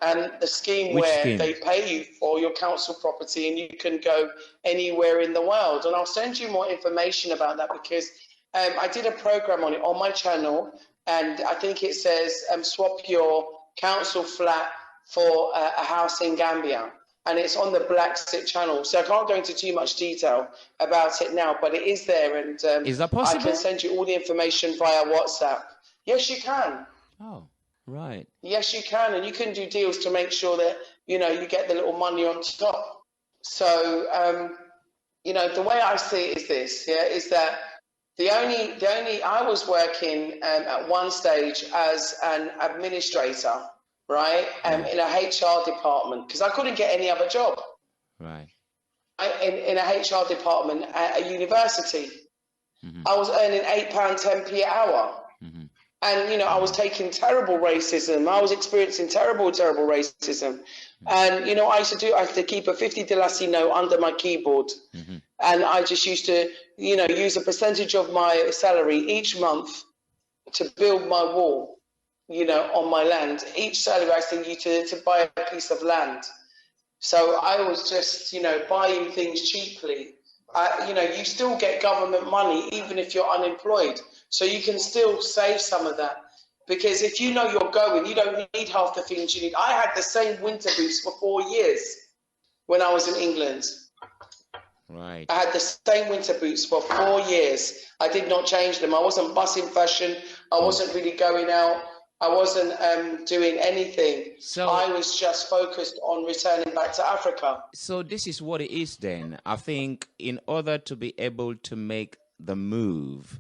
And the scheme Which where scheme? they pay you for your council property and you can go anywhere in the world. And I'll send you more information about that because I did a program on it on my channel. And I think it says swap your council flat for a house in Gambia. And it's on the Black Sit channel. So I can't go into too much detail about it now, but it is there. And is that possible? I can send you all the information via WhatsApp. Yes, you can. Oh, right. Yes, you can. And you can do deals to make sure that, you know, you get the little money on top. So, you know, the way I see it is this, yeah, is that I was working at one stage as an administrator, right, in a HR department because I couldn't get any other job. Right. In a HR department at a university. Mm-hmm. I was earning £8.10 an hour. Mm-hmm. And, you know, I was taking terrible racism. I was experiencing terrible racism. Mm-hmm. And, you know, I used to keep a 50 Dalasi note under my keyboard. Mm-hmm. And I just used to, you know, use a percentage of my salary each month to build my wall. You know, on my land. Each salary I used to use to buy a piece of land. So I was just, you know, buying things cheaply. You know, you still get government money even if you're unemployed. So you can still save some of that. Because if you know you're going, you don't need half the things you need. I had the same winter boots for 4 years when I was in England. Right. I had the same winter boots for 4 years. I did not change them. I wasn't bussing fashion. I wasn't really going out. I wasn't doing anything. So I was just focused on returning back to Africa. So this is what it is then. I think in order to be able to make the move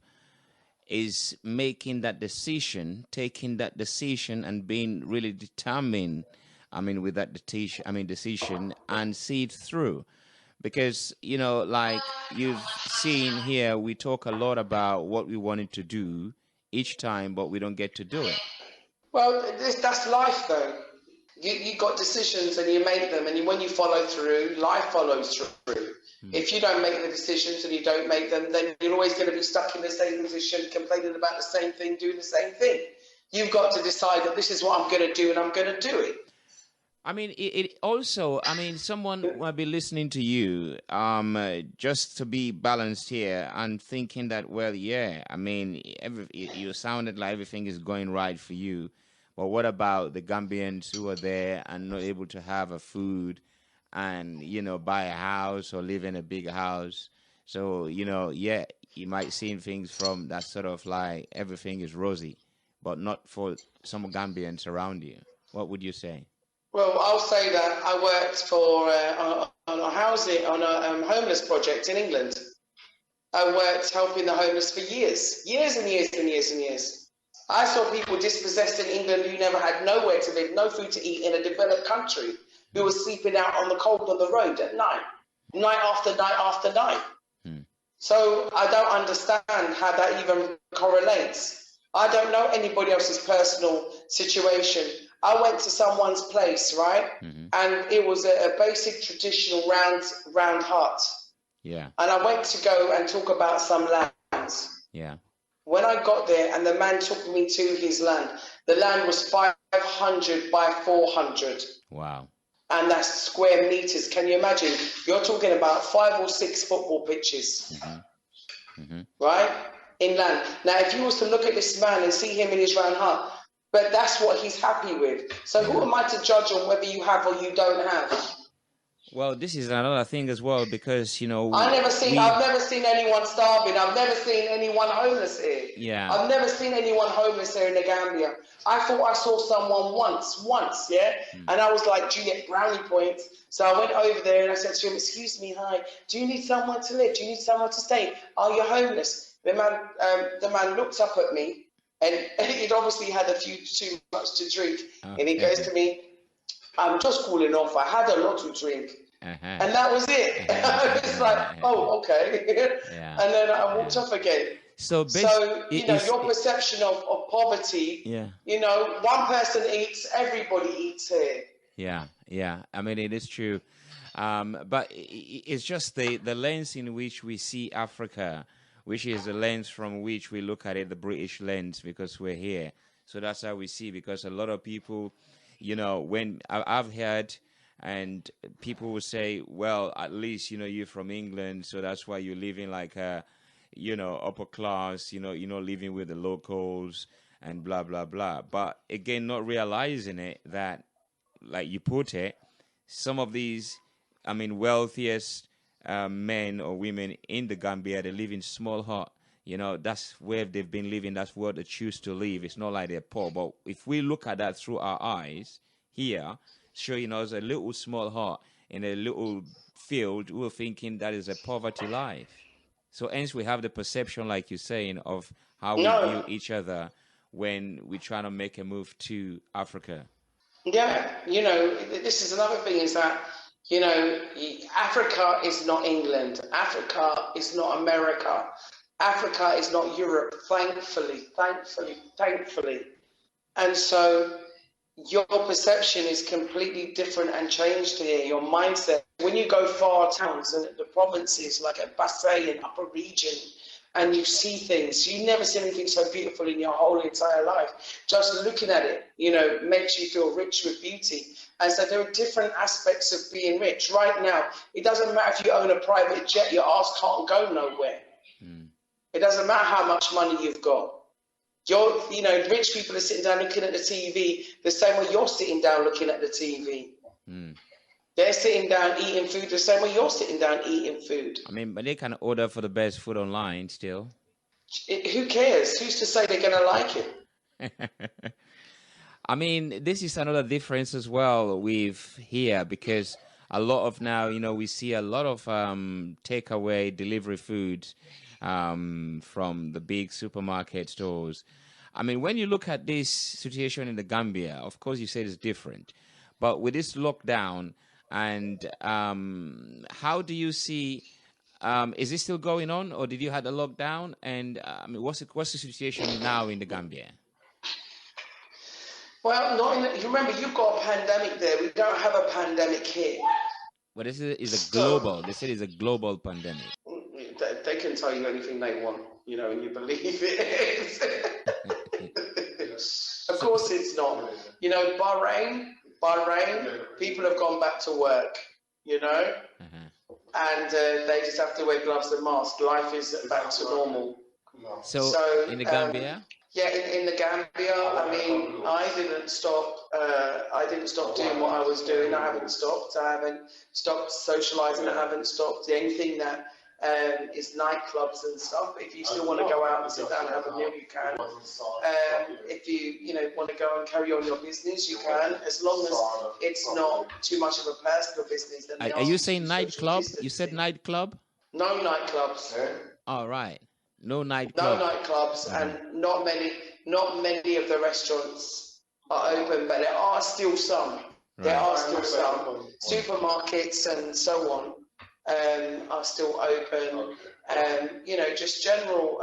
is making that decision, taking that decision and being really determined, I mean, with that decision and see it through. Because, you know, like you've seen here, we talk a lot about what we wanted to do each time, but we don't get to do it. Well, that's life, though. You got decisions and you make them, and when you follow through, life follows through. If you don't make the decisions and you don't make them, then you're always going to be stuck in the same position, complaining about the same thing, doing the same thing. You've got to decide that this is what I'm going to do, and I'm going to do it. I mean, it also, I mean, someone might be listening to you just to be balanced here and thinking that, well, yeah, I mean, you sounded like everything is going right for you. But what about the Gambians who are there and not able to have a food and, you know, buy a house or live in a big house? So, you know, yeah, you might see things from that sort of like everything is rosy, but not for some Gambians around you. What would you say? Well, I'll say that I worked for on a homeless project in England. I worked helping the homeless for years and years. I saw people dispossessed in England who never had nowhere to live, no food to eat in a developed country, who were sleeping out on the cold on the road at night after night. So I don't understand how that even correlates. I don't know anybody else's personal situation. I went to someone's place, right? And it was a basic traditional round hut. Yeah. And I went to go and talk about some lands. Yeah. When I got there and the man took me to his land, the land was 500 by 400. Wow. And that's square meters. Can you imagine? You're talking about 5 or 6 football pitches, right? Inland. Now, if you was to look at this man and see him in his round hut, but that's what he's happy with. So who am I to judge on whether you have or you don't have? Well, this is another thing as well because, you know... I've never seen anyone starving. I've never seen anyone homeless here. Yeah. I've never seen anyone homeless here in the Gambia. I thought I saw someone once, yeah? And I was like, Juliet, brownie points. So I went over there and I said to him, excuse me, hi, do you need somewhere to live? Do you need somewhere to stay? Are you homeless? The man looked up at me and he'd obviously had too much to drink. And he goes to me, I'm just cooling off. I had a lot to drink. And that was it. It's like, oh, okay. And then I walked off again. So you know, your perception of poverty, you know, one person eats, everybody eats here. Yeah. I mean, it is true. But it's just the lens in which we see Africa, which is the lens from which we look at it, the British lens, because we're here. So that's how we see, because a lot of people, when I've heard, and people will say, well, at least, you're from England, so that's why you're living like a, upper class, you're not living with the locals and blah, blah, blah. But again, not realizing it, that, like you put it, some of these, wealthiest men or women in the Gambia, they live in small hut. That's where they've been living. That's where they choose to live. It's not like they're poor. But if we look at that through our eyes here, showing us a little small hut in a little field, we're thinking that is a poverty life. So hence we have the perception, like you're saying, of how we view each other when we're trying to make a move to Africa. Yeah, this is another thing, is that, Africa is not England. Africa is not America. Africa is not Europe, thankfully. And so your perception is completely different and changed here, your mindset. When you go far towns and the provinces, like at Basay and Upper Region, and you see things, you never see anything so beautiful in your whole entire life. Just looking at it, makes you feel rich with beauty. And so there are different aspects of being rich. Right now, it doesn't matter if you own a private jet, your ass can't go nowhere. It doesn't matter how much money you've got. Rich people are sitting down looking at the TV the same way you're sitting down looking at the TV. They're sitting down eating food the same way you're sitting down eating food. But they can order for the best food online still. Who cares? Who's to say they're going to like it? This is another difference as well with here, because a lot of now, we see a lot of takeaway delivery food from the big supermarket stores. When you look at this situation in the Gambia, of course you say it's different, but with this lockdown, and how do you see? Is this still going on, or did you have the lockdown? And what's the situation now in the Gambia? Well, remember, you've got a pandemic there. We don't have a pandemic here. Well, this is a global. They said it's a global pandemic. They can tell you anything they want, and you believe it. Of course, it's not. Bahrain. People have gone back to work. And they just have to wear gloves and masks. Life is back to normal. So in the Gambia? Yeah, in the Gambia, I didn't stop. I didn't stop doing what I was doing. I haven't stopped. I haven't stopped socializing. I haven't stopped anything that is nightclubs and stuff. If you still want to go out and sit down and have a meal, you can. If you want to go and carry on your business, you can, as long as it's not too much of a personal business. Then are you saying nightclub? You said nightclub? No nightclubs. All right. No nightclubs. No nightclubs, and not many of the restaurants are open, but there are still some. Right. There are still some. Supermarkets and so on are still open. Just general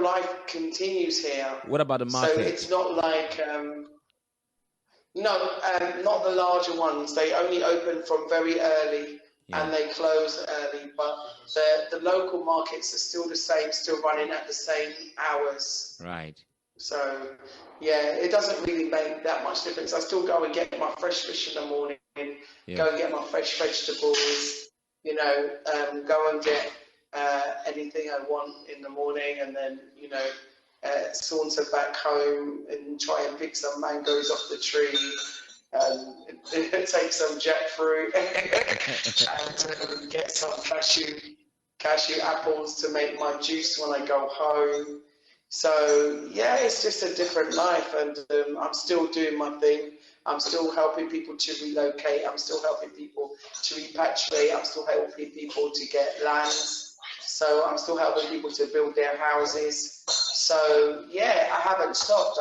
life continues here. What about the market? So it's not like not the larger ones. They only open from very early. Yeah. And they close early, but the local markets are still the same, still running at the same hours. Right. So, yeah, it doesn't really make that much difference. I still go and get my fresh fish in the morning, go and get my fresh vegetables, go and get anything I want in the morning, and then, saunter back home and try and pick some mangoes off the tree. Take some jackfruit and get some cashew apples to make my juice when I go home. So yeah, it's just a different life, and I'm still doing my thing. I'm still helping people to relocate. I'm still helping people to repatriate. I'm still helping people to get lands. So I'm still helping people to build their houses. So yeah, I haven't stopped.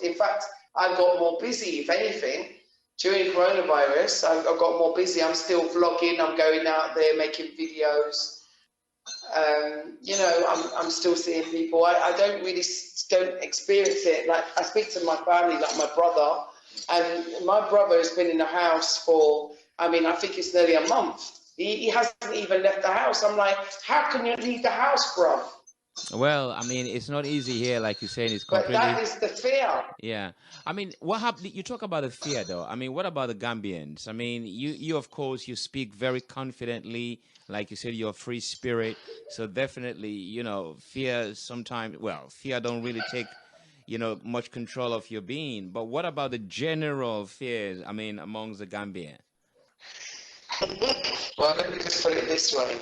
In fact, I got more busy, if anything. During coronavirus, I got more busy. I'm still vlogging. I'm going out there making videos. I'm still seeing people. I don't experience it. Like, I speak to my family, like my brother, and my brother has been in the house for I mean, I think it's nearly a month. He hasn't even left the house. I'm like, how can you leave the house, bro? Well, I mean, it's not easy here, like you're saying. It's But completely. that is the fear. Yeah. I mean, what happened? You talk about the fear, though. I mean, what about the Gambians? I mean, you of course, you speak very confidently. Like you said, you're a free spirit. So definitely, fear sometimes, well, fear don't really take, much control of your being. But what about the general fears, I mean, amongst the Gambian? Well, let me just put it this way.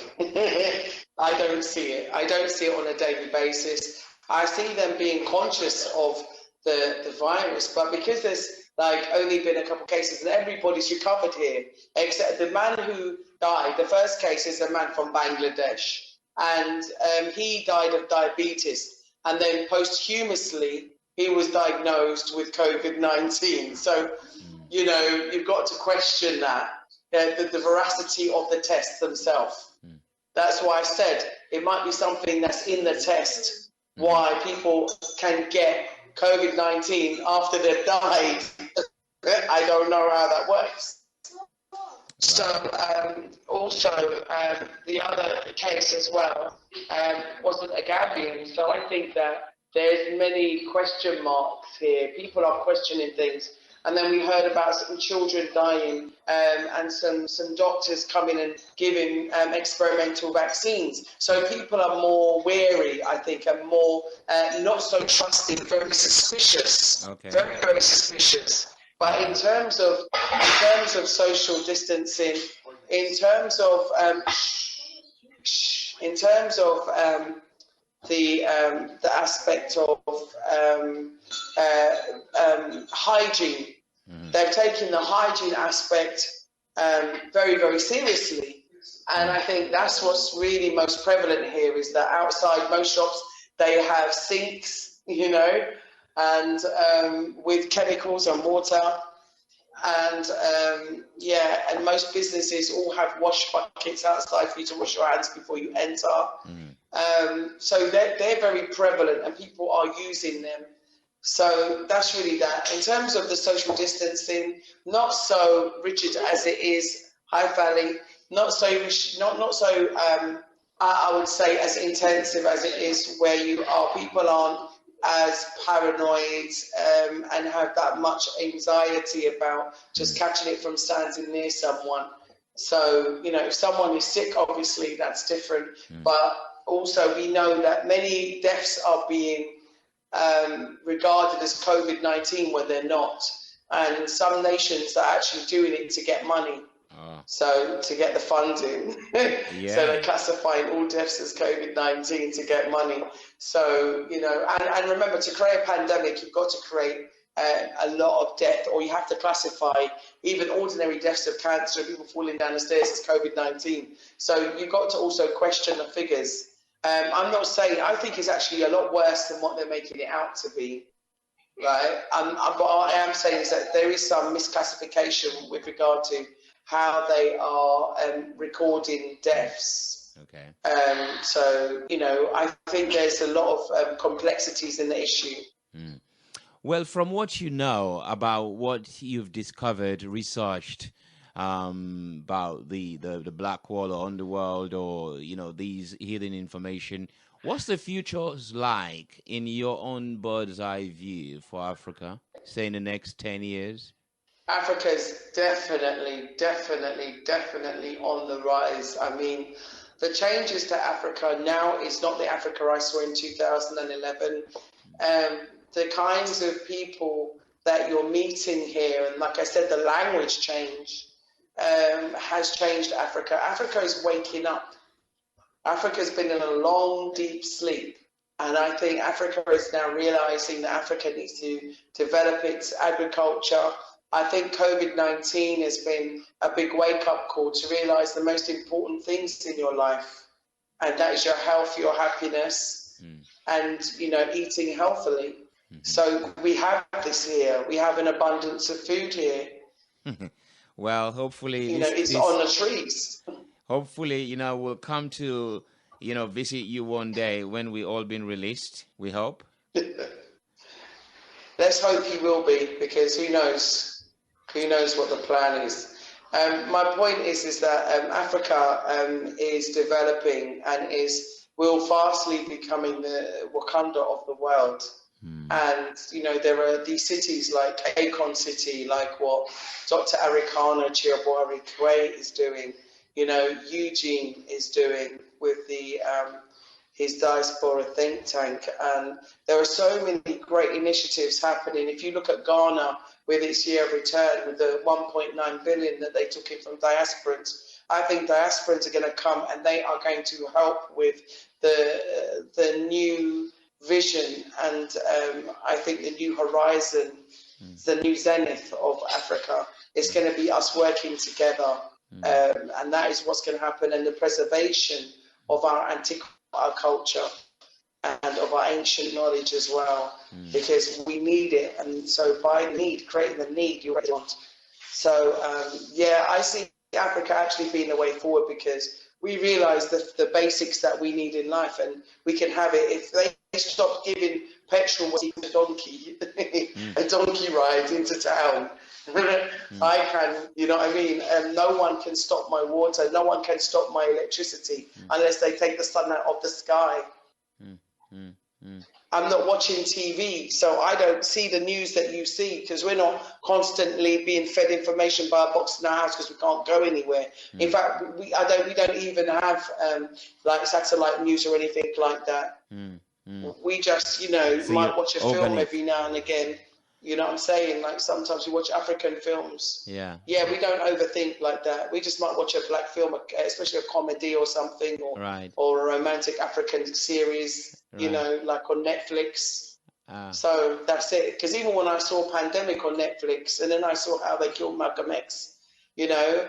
I don't see it. I don't see it on a daily basis. I see them being conscious of the virus, but because there's like only been a couple cases and everybody's recovered here, except the man who died. The first case is a man from Bangladesh, and he died of diabetes, and then posthumously he was diagnosed with COVID-19. So, you've got to question that. The veracity of the tests themselves. That's why I said it might be something that's in the test, why people can get COVID-19 after they've died. I don't know how that works. So also the other case as well wasn't a Gambian. So I think that there's many question marks here. People are questioning things. And then we heard about some children dying and some doctors coming and giving experimental vaccines. So people are more wary, I think, and more not so trusting, very suspicious. Okay. Very, very suspicious. But in terms of social distancing, in terms of the aspect of hygiene. They've taken the hygiene aspect very, very seriously. And I think that's what's really most prevalent here is that outside most shops, they have sinks, and with chemicals and water. And and most businesses all have wash buckets outside for you to wash your hands before you enter. So they're very prevalent and people are using them. So that's really that. In terms of the social distancing, not so rigid as it is High Valley, not so I would say as intensive as it is where you are. People aren't as paranoid and have that much anxiety about just catching it from standing near someone. So, if someone is sick, obviously that's different. But also we know that many deaths are being regarded as COVID-19 when they're not. And some nations are actually doing it to get money. So to get the funding. So they're classifying all deaths as COVID-19 to get money. So, and remember, to create a pandemic, you've got to create a lot of death, or you have to classify even ordinary deaths of cancer, people falling down the stairs as COVID-19. So you've got to also question the figures. I'm not saying, I think it's actually a lot worse than what they're making it out to be, right? But what I am saying is that there is some misclassification with regard to how they are recording deaths. Okay. So, I think there's a lot of complexities in the issue. Well, from what you know about what you've discovered, researched, about the black wall or underworld, or these hidden information, what's the futures like in your own bird's eye view for Africa, say in the next 10 years? Africa is definitely on the rise. I mean, the changes to Africa now is not the Africa I saw in 2011. The kinds of people that you're meeting here, and like I said, the language change has changed Africa. Africa is waking up. Africa's been in a long, deep sleep. And I think Africa is now realizing that Africa needs to develop its agriculture. I think COVID-19 has been a big wake-up call to realize the most important things in your life. And that is your health, your happiness, and, eating healthily. So we have this here. We have an abundance of food here. Well, hopefully... it's on the trees. Hopefully, we'll come to, visit you one day when we all been released, we hope. Let's hope he will be, because who knows? Who knows what the plan is? My point is that Africa is developing and will fastly becoming the Wakanda of the world. And, you know, there are these cities like Akon City, like what Dr. Arikana Chiabwari Kuwait is doing, you know, Eugene is doing with the his diaspora think tank. And there are so many great initiatives happening. If you look at Ghana with its year of return, with the 1.9 billion that they took in from diasporans, I think diasporans are going to come and they are going to help with the new vision and I think the new horizon, the new zenith of Africa. It's going to be us working together, and that is what's going to happen. And the preservation of our our culture and of our ancient knowledge as well, because we need it. And so by creating the need, you want. So yeah, I see Africa actually being the way forward, because we realize the basics that we need in life, and we can have it. If they stop giving petrol to a donkey, a donkey ride into town, I can, you know what I mean? And no one can stop my water, no one can stop my electricity unless they take the sun out of the sky. I'm not watching TV, so I don't see the news that you see, because we're not constantly being fed information by a box in our house, because we can't go anywhere. In fact, we don't even have like satellite news or anything like that. We just, you know, so might watch a film every now and again. You know what I'm saying? Like sometimes we watch African films. Yeah, we don't overthink like that. We just might watch a black film, especially a comedy or something, or a romantic African series, you know, like on Netflix. So that's it. Because even when I saw Pandemic on Netflix, and then I saw how they killed Malcolm X, you know,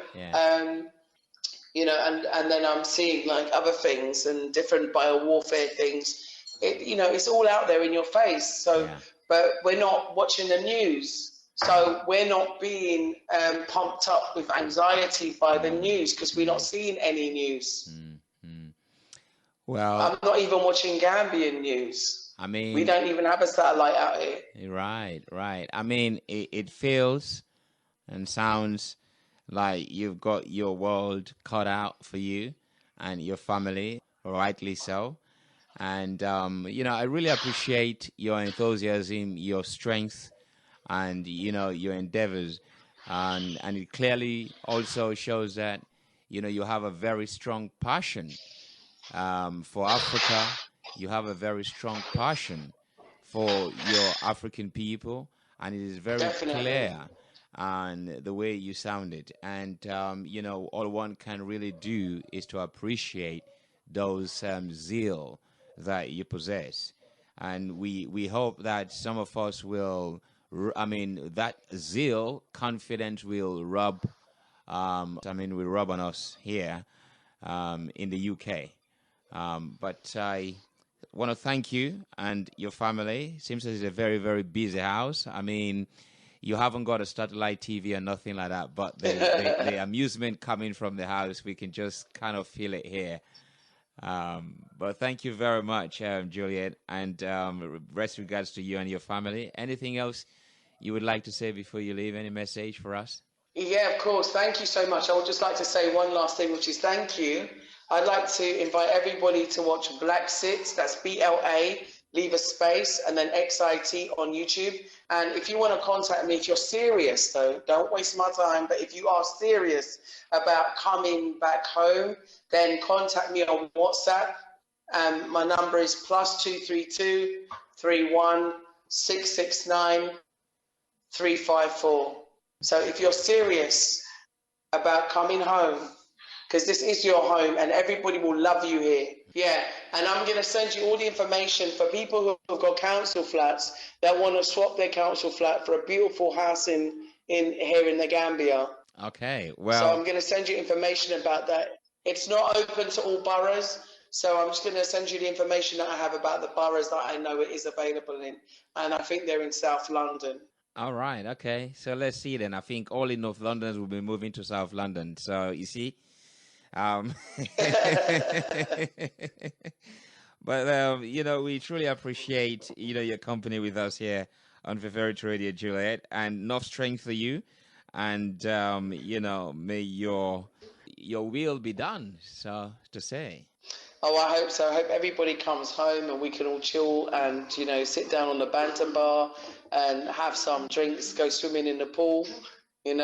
you know, and then I'm seeing like other things and different biowarfare things. You know, it's all out there in your face. So. But we're not watching the news. So we're not being pumped up with anxiety by the news, because we're not seeing any news. Well, I'm not even watching Gambian news. I mean, we don't even have a satellite out here. Right. I mean, it feels and sounds like you've got your world cut out for you and your family, rightly so. And, you know, I really appreciate your enthusiasm, your strength, and, you know, your endeavors. And it clearly also shows that, you know, you have a very strong passion for Africa. You have a very strong passion for your African people. And it is very clear on the way you sound it. And, you know, all one can really do is to appreciate those zeal that you possess, and we hope that some of us will, I mean, that zeal, confidence will rub, will rub on us here in the UK. But I want to thank you and your family. Seems as it's a very, very busy house. I mean, you haven't got a satellite TV or nothing like that, but the amusement coming from the house, we can just kind of feel it here. But thank you very much, Juliet, and best regards to you and your family. Anything else you would like to say before you leave? Any message for us? Yeah, of course. Thank you so much. I would just like to say one last thing, which is thank you. I'd like to invite everybody to watch Black Sit. That's BLA, leave a space, and then XIT on YouTube. And if you want to contact me, if you're serious, though, don't waste my time. But if you are serious about coming back home, then contact me on WhatsApp. My number is +232 31 669 354. So if you're serious about coming home, because this is your home and everybody will love you here. Yeah, and I'm going to send you all the information for people who have got council flats that want to swap their council flat for a beautiful house in here in the Gambia. Okay, well. So I'm going to send you information about that. It's not open to all boroughs, so I'm just going to send you the information that I have about the boroughs that I know it is available in, and I think they're in South London. All right, okay. So let's see then. I think all in North Londoners will be moving to South London. So you see. But you know, we truly appreciate, you know, your company with us here on Favorite Radio, Juliet, and enough strength for you. and may your will be done, so to say. Oh, I hope so. I hope everybody comes home and we can all chill and, sit down on the banter bar and have some drinks, go swimming in the pool, and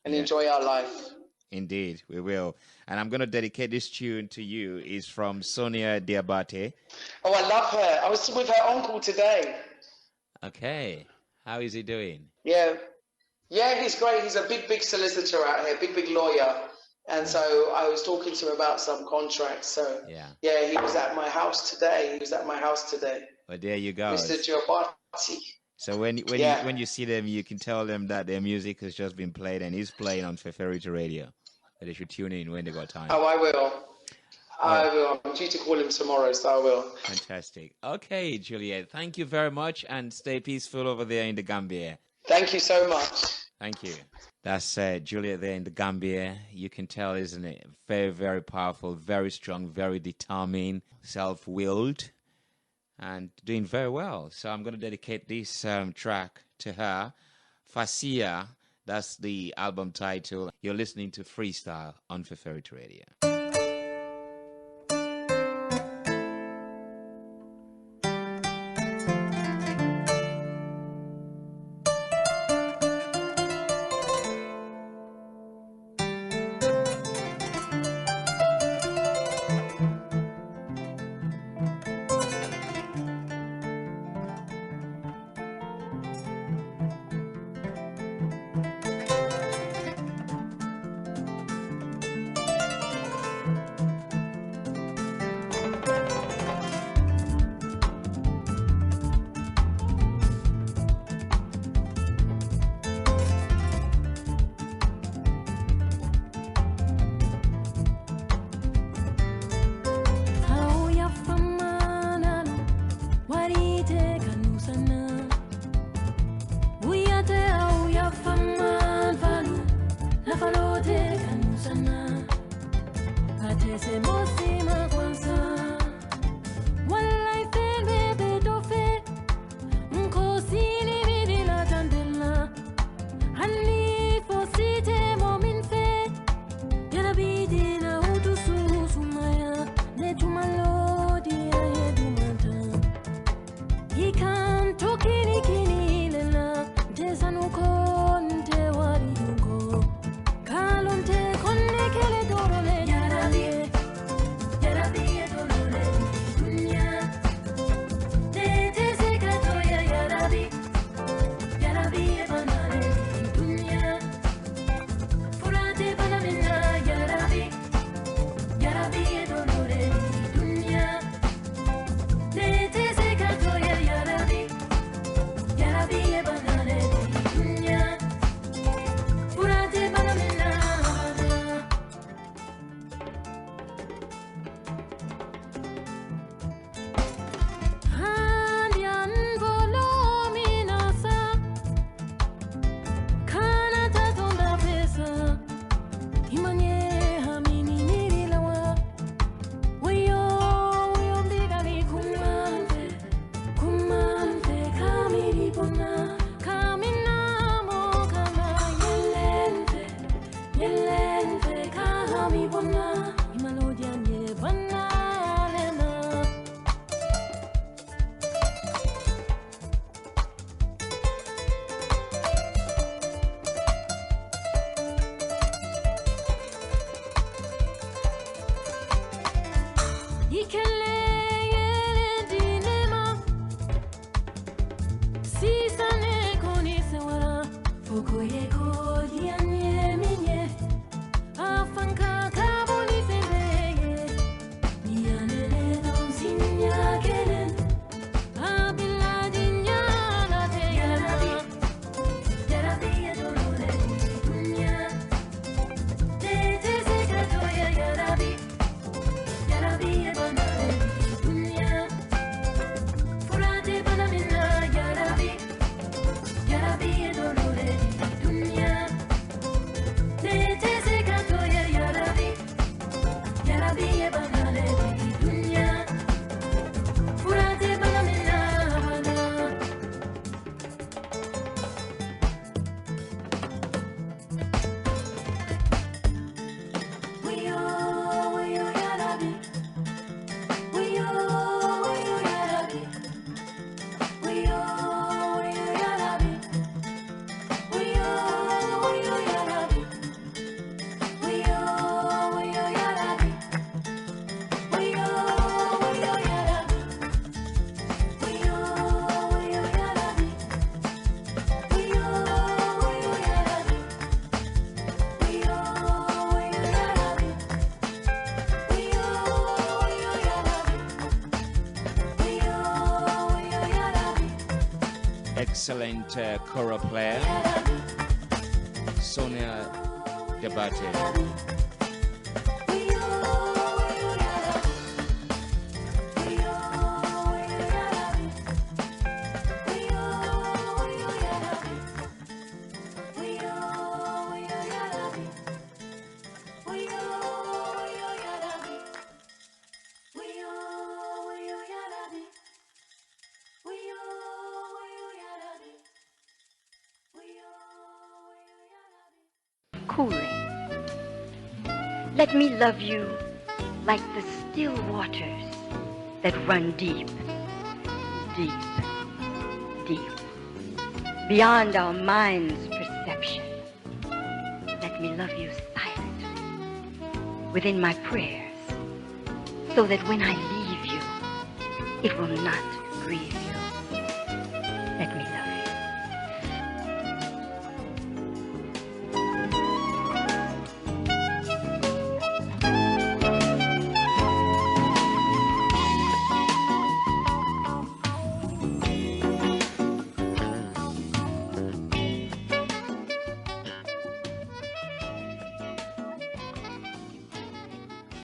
enjoy our life. Indeed, we will. And I'm going to dedicate this tune to you. It's from Sonia Diabate. Oh, I love her. I was with her uncle today. Okay. How is he doing? Yeah, he's great. He's a big solicitor out here, big lawyer. And so I was talking to him about some contracts. So yeah, he was at my house today. Well, there you go. Mr. Diabate. So when you see them, you can tell them that their music has just been played and is playing on Feferity Radio. That they should tune in when they got time. Oh, I will. I will. I'm due to call him tomorrow, so I will. Fantastic. Okay, Juliet, thank you very much, and stay peaceful over there in the Gambia. Thank you so much. Thank you. That's Juliet there in the Gambia. You can tell, isn't it? Very, very powerful, very strong, very determined, self-willed, and doing very well. So I'm going to dedicate this track to her. Fasia, that's the album title. You're listening to Freestyle on Feferity Radio. excellent choral player, Sonia Debate. Cooling. Let me love you like the still waters that run deep, deep, deep, beyond our mind's perception. Let me love you silently within my prayers, so that when I leave you, it will not grieve you.